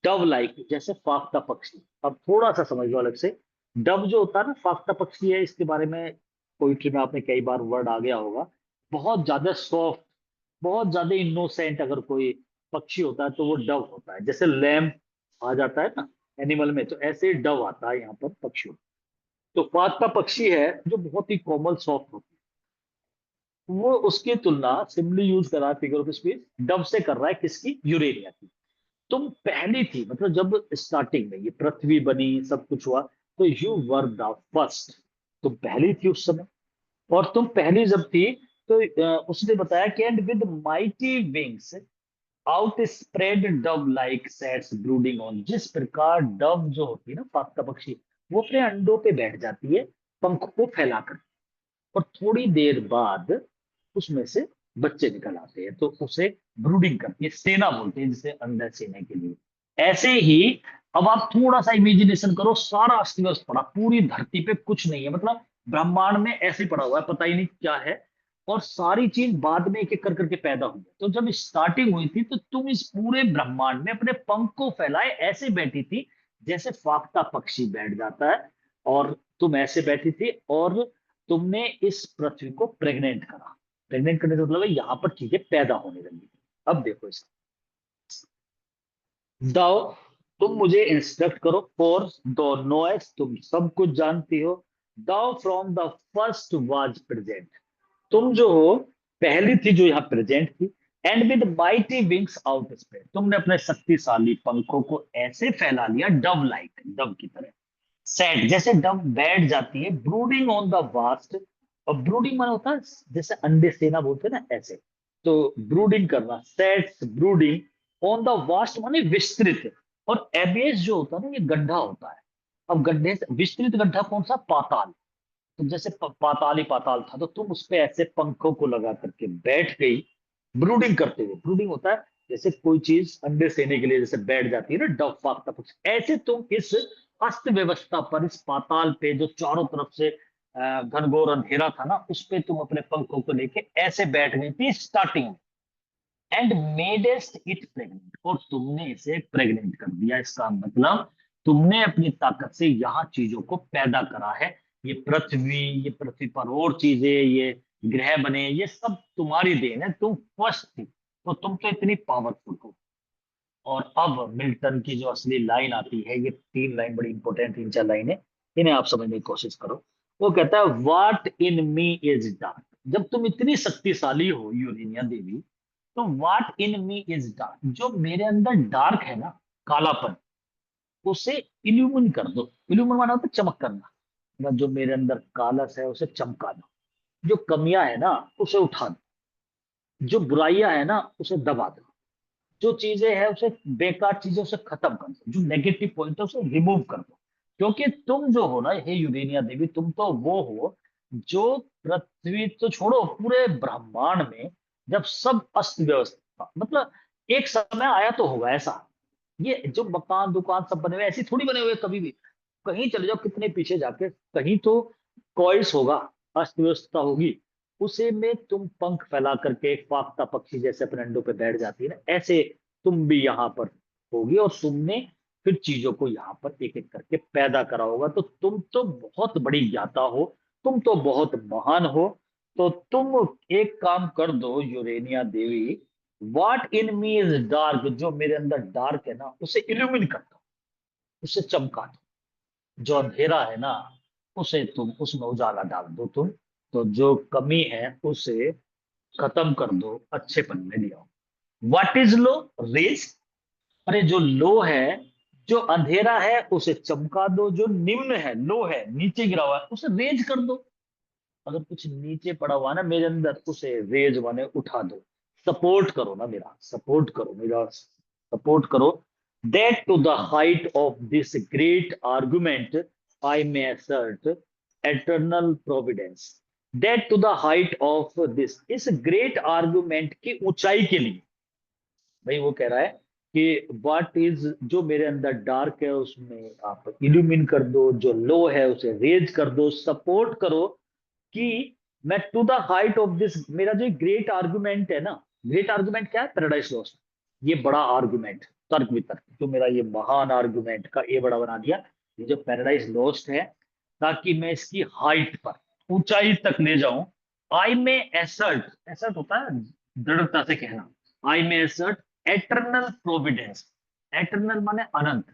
डव लाइक जैसे फाख्ता पक्षी। अब थोड़ा सा समझ लो अलग से। डव जो होता है ना, फाख्ता पक्षी है, इसके बारे में पोइट्री में आपने कई बार वर्ड आ गया होगा। बहुत ज्यादा सॉफ्ट, बहुत ज्यादा इनोसेंट अगर कोई पक्षी होता है तो वो डव होता है। जैसे लैम आ जाता है ना एनिमल में, तो ऐसे डव आता है यहाँ पर पक्षियों। तो फाख्ता पक्षी है जो बहुत ही कोमल सॉफ्ट होता है। वो उसकी तुलना सिंपली यूज कर रहा है, फिगर ऑफ स्पीच, डव से कर रहा है, किसकी? यूरेनिया की। तुम पहली थी, मतलब जब स्टार्टिंग में ये पृथ्वी बनी, सब कुछ हुआ, तो यू वर द फर्स्ट, तुम पहली थी उस समय। और तुम पहली जब थी तो उसने बताया कि and with mighty wings out spread dove like sat'st brooding on, जिस प्रकार डव जो होती है ना, फाख्ता पक्षी, वो अपने अंडों पे बैठ जाती है पंख को फैलाकर, और थोड़ी देर बाद उसमें से बच्चे निकल आते हैं, तो उसे ब्रूडिंग करती है, सेना बोलते हैं जिसे, अंडा सेना के लिए। ऐसे ही अब आप थोड़ा सा इमेजिनेशन करो, सारा अस्त व्यस्त पड़ा, पूरी धरती पे कुछ नहीं है, मतलब ब्रह्मांड में ऐसे ही पड़ा हुआ है, पता ही नहीं क्या है, और सारी चीज बाद में एक एक कर करके पैदा हुई है। तो जब स्टार्टिंग हुई थी तो तुम इस पूरे ब्रह्मांड में अपने पंख को फैलाए ऐसे बैठी थी जैसे फाख्ता पक्षी बैठ जाता है, और तुम ऐसे बैठी थी, और तुमने इस पृथ्वी को प्रेग्नेंट करा। प्रेग्नेंट करने का मतलब है यहां पर चीजें पैदा होने लगी। अब देखो इसका, दाओ, तुम मुझे इंस्ट्रक्ट करो, फॉर दो नोएस, तुम सब कुछ जानती हो, दाओ from the first was present, तुम जो हो पहली थी जो यहाँ प्रेजेंट थी, and with mighty wings out spread, तुमने अपने शक्तिशाली पंखों को ऐसे फैला लिया, डव लाइक, डव की तरह, सेट जैसे डव बैठ जाती है, ब्रूडिंग ऑन द वास्ट, और ब्रूडिंग माना होता है जैसे अंडे सेना बोलते हैं ना, ऐसे। तो ब्रूडिंग करना, sets brooding on the vast माने विस्तृत, और एबियस जो होता है ना, ये गड्ढा होता है। अब गड्ढे से विस्तृत गड्ढा कौन सा? पाताल। तो जैसे पाताल ही पाताल था, तो तुम उस पे ऐसे पंखों को लगा करके बैठ गई, ब्रूडिंग करते हुए। ब्रूडिंग होता है जैसे कोई चीज अंडे सेने के लिए जैसे बैठ जाती है ना, डव फाख्ता पक्षी, ऐसे तुम इस अस्त व्यवस्था पर, इस पाताल पे जो चारों तरफ से घनघोर अंधेरा था ना, उस पे तुम अपने पंखों को लेके ऐसे बैठ गई थी स्टार्टिंग में, एंड मेडेस्ट इट प्रेग्नेंट, और तुमने इसे प्रेग्नेंट कर दिया। इसका मतलब तुमने अपनी ताकत से यहाँ चीजों को पैदा करा है। ये पृथ्वी पर और चीजें, ये ग्रह बने, ये सब तुम्हारी देन है, तुम फर्स्ट थी, तो तुम तो इतनी पावरफुल हो। और अब मिल्टन की जो असली लाइन आती है, ये तीन लाइन बड़ी इंपॉर्टेंट, तीन चार लाइन है, इन्हें आप समझने की कोशिश करो। वो कहता है, वाट इन मी इज डार्क, जब तुम इतनी शक्तिशाली हो यूरेनिया देवी, तो what in me is dark, जो मेरे अंदर डार्क है ना, कालापन, उसे इल्यूमिन कर दो। इल्यूमिन माना होता है चमक करना, मतलब जो मेरे अंदर कालस है उसे चमका दो, जो कमियां है ना उसे उठा दो, जो बुराइयां है ना उसे दबा दो, जो चीजें हैं उसे, बेकार चीजें उसे खत्म कर दो, जो नेगेटिव पॉइंट है उसे रिमूव कर दो। क्योंकि तुम जो हो ना, हे यूरेनिया देवी, तुम तो वो हो जो पृथ्वी तो छोड़ो, पूरे ब्रह्मांड में जब सब अस्त व्यस्त था, मतलब एक समय आया तो होगा ऐसा, ये जो मकान दुकान सब बने हुए ऐसे थोड़ी बने हुए कभी भी, कहीं चले जाओ कितने पीछे जाके, कहीं तो कॉइल्स होगा, अस्त व्यवस्था होगी, उसे में तुम पंख फैला करके एक फाख्ता पक्षी जैसे अपने अंडों पे बैठ जाती है ना, ऐसे तुम भी यहाँ पर होगी, और तुमने फिर चीजों को यहाँ पर एक एक करके पैदा करा होगा। तो तुम तो बहुत बड़ी ज्ञाता हो, तुम तो बहुत महान हो। तो तुम एक काम कर दो यूरेनिया देवी, what in me is dark, जो मेरे अंदर डार्क है ना उसे इल्यूमिन कर दो, उसे चमका दो, जो अंधेरा है ना उसे तुम, उसमें उजाला डाल दो तुम, तो जो कमी है उसे खत्म कर दो, अच्छे पन में ले आओ। What is low? रेज, अरे जो लो है, जो अंधेरा है उसे चमका दो, जो निम्न है, लो है, नीचे गिरा हुआ है, उसे रेज कर दो। अगर कुछ नीचे पड़ा हुआ है ना मेरे अंदर, उसे रेज माने उठा दो, सपोर्ट करो ना मेरा, सपोर्ट करो मेरा, सपोर्ट करो। That to the height of this great argument I may assert eternal providence, that to the height of this, इस ग्रेट आर्गुमेंट की ऊंचाई के लिए, भाई वो कह रहा है कि व्हाट इज, जो मेरे अंदर डार्क है उसमें आप इल्यूमिन कर दो, जो लो है उसे रेज कर दो, सपोर्ट करो कि मैं to the height of this, मेरा जो ग्रेट आर्गुमेंट है ना, ग्रेट आर्गुमेंट क्या है, पैराडाइज लॉस्ट, ये बड़ा आर्गुमेंट, तर्क वितर्क, जो मेरा ये महान आर्गुमेंट का ए बड़ा बना दिया, ये जो पैराडाइज लॉस्ट है, ताकि मैं इसकी हाइट पर, ऊंचाई तक ले जाऊं। आई में एसर्ट, एसर्ट होता है दृढ़ता से कहना, आई में एसर्ट एटर्नल प्रोविडेंस, एटर्नल माने अनंत,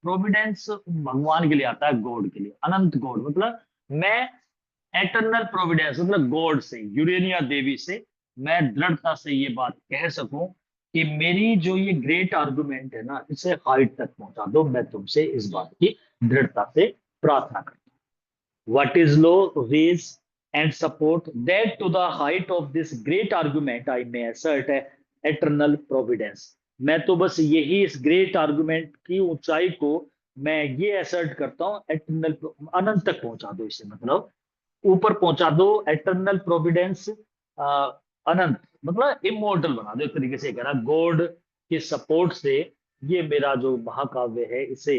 प्रोविडेंस भगवान के लिए आता है, गॉड के लिए, अनंत गॉड मतलब मैं एटर्नल प्रोविडेंस मतलब गॉड से, यूरेनिया देवी से मैं दृढ़ता से ये बात कह सकूं कि मेरी जो ये ग्रेट आर्गुमेंट है ना, इसे हाइट तक पहुंचा दो, मैं तुमसे इस बात की दृढ़ता से प्रार्थना करता हूं। What is low, raise and support that to the height of this great argument I may assert eternal providence. मैं तो बस यही इस ग्रेट आर्गुमेंट की ऊंचाई को मैं ये असर्ट करता हूं, एटर्नल, अनंत तक पहुंचा दो इसे, मतलब ऊपर पहुंचा दो, एटर्नल प्रोविडेंस, अनंत मतलब इमोर्टल बना दो, एक तरीके से कह रहा गॉड के सपोर्ट से ये मेरा जो महाकाव्य है इसे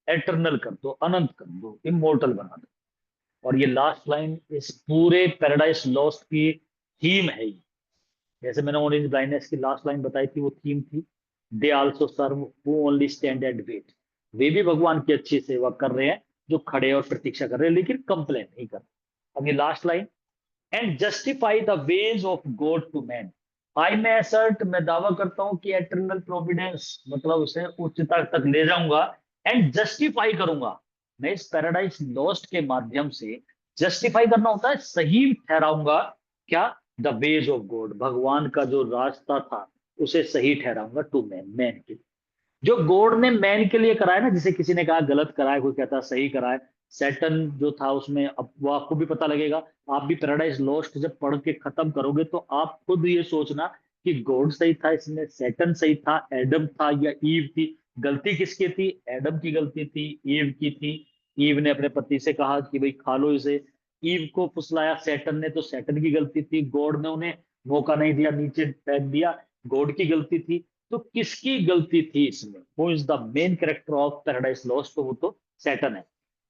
एटर्नल कर दो, अनंत कर दो, इमोर्टल बना दो। और ये लास्ट लाइन इस पूरे पैराडाइज लॉस्ट की थीम है ये। जैसे मैंने ऑरेंज ब्लाइंडनेस की लास्ट लाइन बताई थी, वो थीम थी, they also serve who only stand and wait, वे भी भगवान की अच्छी सेवा कर रहे हैं जो खड़े और प्रतीक्षा कर रहे हैं, लेकिन कंप्लेन नहीं कर रहे। अब ये last line, and justify the ways of God to man, I may assert, मैं दावा करता हूं कि एटर्नल प्रोविडेंस मतलब उसे उच्चता तक ले जाऊंगा, एंड जस्टिफाई करूंगा, मैं इस पैराडाइज लॉस्ट के माध्यम से, जस्टिफाई करना होता है सही ठहराऊंगा, क्या, द वेज ऑफ गॉड, भगवान का जो रास्ता था उसे सही ठहराऊंगा टू मैन, मैन के लिए, जो गॉड ने मैन के लिए कराया ना, जिसे किसी ने कहा गलत कराया, कोई कहता सही कराया, सैटन जो था उसमें, अब वो आपको भी पता लगेगा, आप भी पैराडाइज लॉस्ट जब पढ़ के खत्म करोगे तो आप खुद ये सोचना कि गॉड सही था इसमें, सैटन सही था, एडम था या ईव थी, गलती किसकी थी, एडम की गलती थी, ईव की थी, ईव ने अपने पति से कहा कि भाई खा लो इसे, ईव को फुसलाया सैटन ने, तो सैटन की गलती थी, गॉड ने उन्हें मौका नहीं दिया, नीचे फेंक दिया, गॉड की गलती थी। तो किसकी गलती थी इसमें, वो is the main character of paradise lost, तो वो तो सैटन है।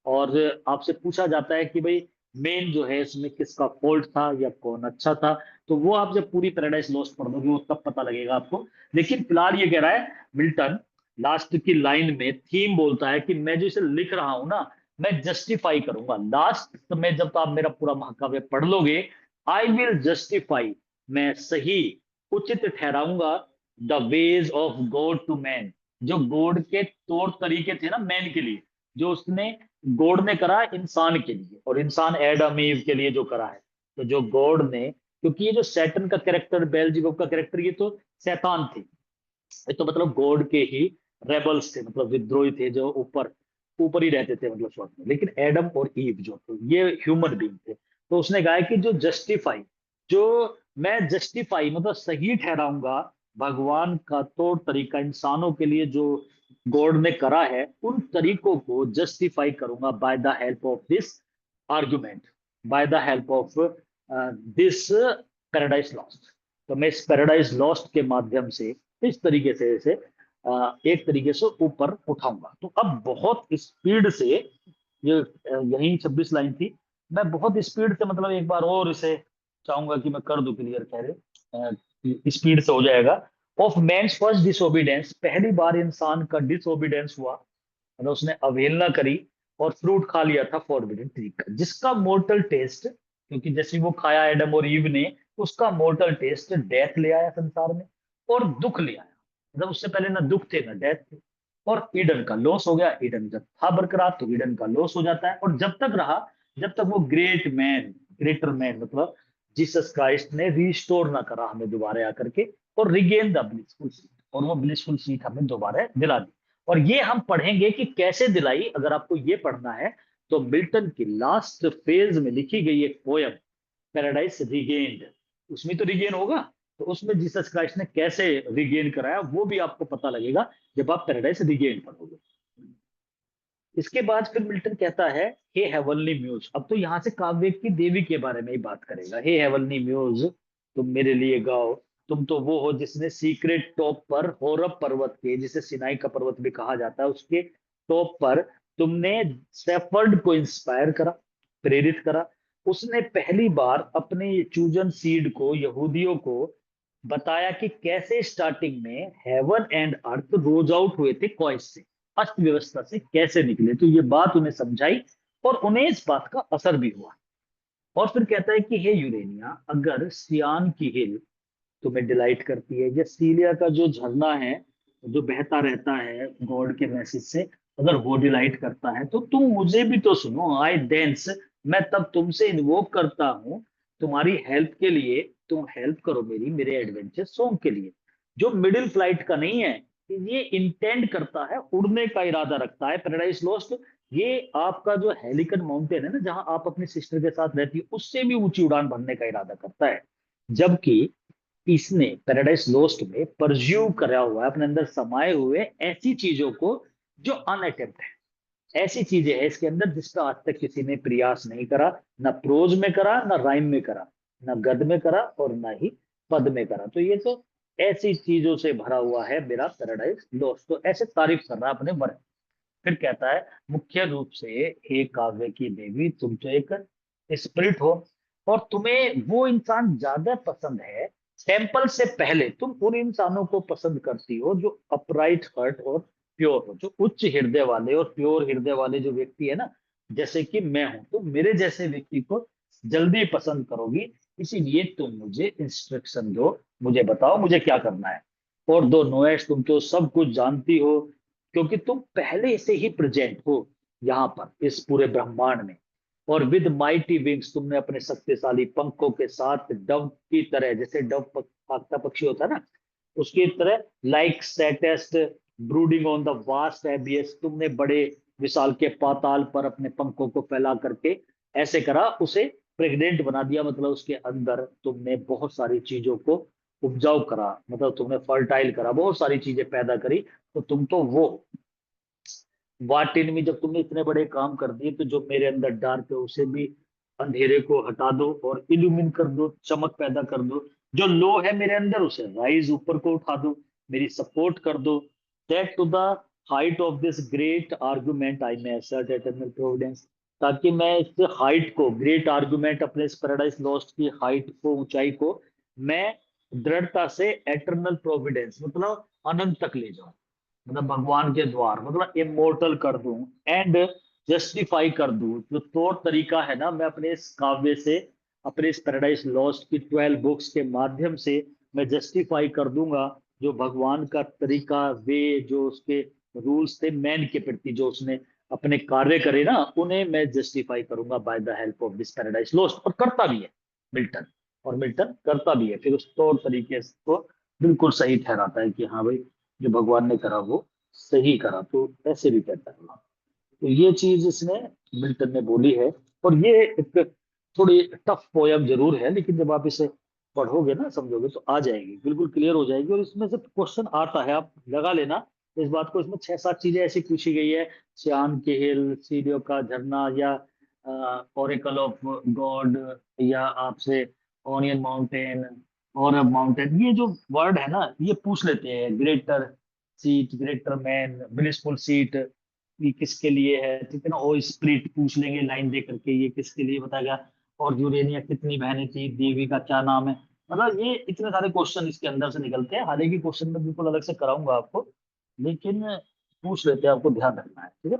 और आपसे पूछा जाता है कि भाई मेन जो है इसमें किसका फॉल्ट था या कौन अच्छा था, तो वो आप जब पूरी पैराडाइज लॉस्ट पढ़ दोगे वो तब पता लगेगा आपको। लेकिन फिलहाल ये कह रहा है मिल्टन, लास्ट की लाइन में थीम बोलता है कि मैं जो इसे लिख रहा हूं ना, मैं जस्टिफाई करूंगा, लास्ट में जब तो आप मेरा पूरा महाकाव्य पढ़ लोगे, आई विल जस्टिफाई, मैं सही उचित ठहराऊंगा, the ways of God to man, जो गॉड के तौर तरीके थे ना मैन के लिए, जो उसने, गॉड ने करा इंसान के लिए, और इंसान एडम ईव के लिए जो करा है, तो जो गॉड ने, क्योंकि ये जो सैटन का कैरेक्टर, बेल्जिबब का कैरेक्टर, ये तो शैतान थे, ये तो मतलब गॉड के ही रेबल्स थे, मतलब विद्रोही थे, जो ऊपर ऊपर ही रहते थे मतलब स्वर्ग में, लेकिन एडम और ईव जो थे ये ह्यूमन बीइंग थे। तो उसने कहा है कि जो जस्टिफाई, जो मैं जस्टिफाई मतलब सही ठहराऊंगा भगवान का तौर तरीका इंसानों के लिए जो गॉड ने करा है, उन तरीकों को जस्टिफाई करूंगा by the help of this argument, by the help of this paradise lost. तो मैं इस पैराडाइज लॉस्ट के माध्यम से इस तरीके से इसे एक तरीके से ऊपर उठाऊंगा। तो अब बहुत स्पीड से ये यही 26 लाइन थी, मैं बहुत स्पीड से मतलब एक बार और इसे चाहूंगा कि मैं कर दूं क्लियर, कह रहे स्पीड से हो जाएगा। ऑफ मैंस फर्स्ट डिसोबीडेंस, पहली बार इंसान का डिसोबीडेंस हुआ, मतलब उसने अवहेलना करी और फ्रूट खा लिया था फॉरबिडन ट्री का, जिसका मोर्टल टेस्ट, क्योंकि जैसे वो खाया एडम और ईव ने, उसका मोर्टल टेस्ट डेथ ले आया संसार में, और दुख ले आया, मतलब उससे पहले ना दुख थे ना डेथ थे, और ईडन का लॉस हो गया, ईडन जब था बरकरार तो ईडन का लॉस हो जाता है, और जब तक रहा, जब तक वो ग्रेट मैन, ग्रेटर मैन मतलब जीसस क्राइस्ट ने रिस्टोर ना करा हमें दोबारा आकर के, और रिगेन द ब्लिसफुल सीट, और वो ब्लिसफुल सीट हमें दोबारा दिला दी। और ये हम पढ़ेंगे कि कैसे दिलाई, अगर आपको ये पढ़ना है तो मिल्टन की लास्ट फेज में लिखी गई एक पोयम, पैराडाइज रिगेन्ड, उसमें तो रिगेन होगा, तो उसमें जीसस क्राइस्ट ने कैसे रिगेन कराया वो भी आपको पता लगेगा जब आप पैराडाइज रिगेन पढ़ोगे। इसके बाद फिर मिल्टन कहता है, हे हेवनली म्यूज, अब तो यहां से काव्य की देवी के बारे में ही बात करेगा, हे हेवनली म्यूज तुम मेरे लिए गाओ, तुम तो वो हो जिसने सीक्रेट टॉप पर होरब पर्वत के, जिसे सिनाई का पर्वत भी कहा जाता है, उसके टॉप पर तुमने शेफर्ड को इंस्पायर करा, प्रेरित करा। उसने पहली बार अपने चूजन सीड को, यहूदियों को बताया कि कैसे स्टार्टिंग में heaven and earth rose out हुए थे कॉइस से, अर्थव्यवस्था से कैसे निकले। तो ये बात उन्हें समझाई और उन्हें इस बात का असर भी हुआ। और फिर कहता है कि हे यूरेनिया, अगर सियान की हिल तुम्हें डिलाइट करती है, या सीलिया का जो झरना है जो बहता रहता है गॉड के मैसेज से, अगर वो डिलाइट करता है, तो तुम मुझे भी तो सुनो। आई देंस, मैं तब तुमसे इन्वोक करता हूँ तुम्हारी हेल्प के लिए, तुम हेल्प करो मेरी, मेरे एडवेंचर सॉन्ग के लिए, जो मिडिल फ्लाइट का नहीं है। ये इंटेंड करता है, उड़ने का इरादा रखता है। पैराडाइज लॉस्ट ये आपका जो हेलिकन माउंटेन है ना, जहां आप अपनी सिस्टर के साथ रहती है, उससे भी ऊंची उड़ान भरने का इरादा करता है। जबकि इसने पैराडाइज लोस्ट में परज्यूम करा हुआ है, अपने अंदर समाये हुए ऐसी चीजों को जो अनअटेम्प्ट है। ऐसी चीजें हैं इसके अंदर जिसका आज तक किसी ने प्रयास नहीं करा, ना प्रोज में करा, ना राइम में करा, ना गद में करा, और ना ही पद में करा। तो ये तो ऐसी चीजों से भरा हुआ है मेरा पैराडाइज लॉस्ट। तो ऐसे तारीफ कर रहा है अपने वर्क। फिर कहता है मुख्य रूप से हे काव्य की देवी, तुम तो एक स्पिरिट हो, और तुम्हें वो इंसान ज्यादा पसंद है। टेम्पल से पहले तुम उन इंसानों को पसंद करती हो जो अपराइट हर्ट और प्योर हो, जो उच्च हृदय वाले और प्योर हृदय वाले जो व्यक्ति है ना, जैसे कि मैं हूं, तो मेरे जैसे व्यक्ति को जल्दी पसंद करोगी। इसीलिए तुम मुझे इंस्ट्रक्शन दो, मुझे बताओ मुझे क्या करना है। और दो नोएस, तुम तो सब कुछ जानती हो, क्योंकि तुम पहले से ही प्रेजेंट हो यहाँ पर इस पूरे ब्रह्मांड में। और विद माइटी विंग्स, तुमने अपने शक्तिशाली पंखों के साथ डव की तरह, जैसे डव फाख्ता पक्षी होता है ना, उसकी तरह, like sat'st brooding on the vast abyss, तुमने बड़े विशाल के पाताल पर अपने पंखों को फैला करके ऐसे करा, उसे प्रेग्नेंट बना दिया। मतलब उसके अंदर तुमने बहुत सारी चीजों को उपजाऊ करा, मतलब तुमने फर्टाइल करा, बहुत सारी चीजें पैदा करी। तो तुम तो वो वाटिन में, जब तुमने इतने बड़े काम कर दिए, तो जो मेरे अंदर डार्क है उसे भी, अंधेरे को हटा दो और इल्यूमिन कर दो, चमक पैदा कर दो। जो लो है मेरे अंदर उसे राइज, ऊपर को उठा दो, मेरी सपोर्ट कर दो। That to the height of this great argument I may assert eternal providence, ताकि मैं इस हाइट को, ग्रेट आर्गुमेंट, अपने इस पैराडाइज लॉस्ट की हाइट को, ऊंचाई को, मैं दृढ़ता से एटर्नल प्रोविडेंस मतलब अनंत तक ले जाऊं, मतलब भगवान के द्वार, मतलब इमोर्टल कर दूं, एंड जस्टिफाई कर दूं। जो तौर तरीका है ना, मैं अपने इस काव्य से, अपने इस पैराडाइज लॉस्ट की 12 बुक्स के माध्यम से मैं जस्टिफाई कर दूंगा जो भगवान का तरीका, वे, जो उसके रूल्स थे मैन के प्रति, जो उसने अपने कार्य करे ना, उन्हें मैं जस्टिफाई करूंगा by the help of this paradise lost. और करता भी है मिल्टन, और मिल्टन करता भी है, फिर उस तौर तरीके को बिल्कुल सही ठहराता है कि हाँ भाई, जो भगवान ने करा वो सही करा। तो ऐसे भी कहता है। तो ये चीज इसने, मिल्टन ने बोली है। और ये एक थोड़ी टफ पोयम जरूर है, लेकिन जब आप इसे पढ़ोगे ना, समझोगे, तो आ जाएगी, बिल्कुल क्लियर हो जाएगी। और इसमें से क्वेश्चन आता है, आप लगा लेना इस बात को। इसमें 6-7 चीजें ऐसी पूछी गई है, श्याम की हिल, सीरियो का झरना, या ओरेकल ऑफ गॉड, या आपसे ऑनियन माउंटेन और माउंटेन। ये जो वर्ड है ना, ये पूछ लेते हैं। Greater seat, greater man, blissful seat, ये किसके लिए है, ठीक है ना। ओ स्प्रिट पूछ लेंगे लाइन दे करके, ये किसके लिए बताएगा। और यूरेनिया कितनी बहनें थी, देवी का क्या नाम है। मतलब ये इतने सारे क्वेश्चन इसके अंदर से निकलते हैं। हालांकि क्वेश्चन में बिल्कुल अलग से कराऊंगा आपको, लेकिन पूछ लेते हैं, आपको ध्यान रखना है, ठीक है।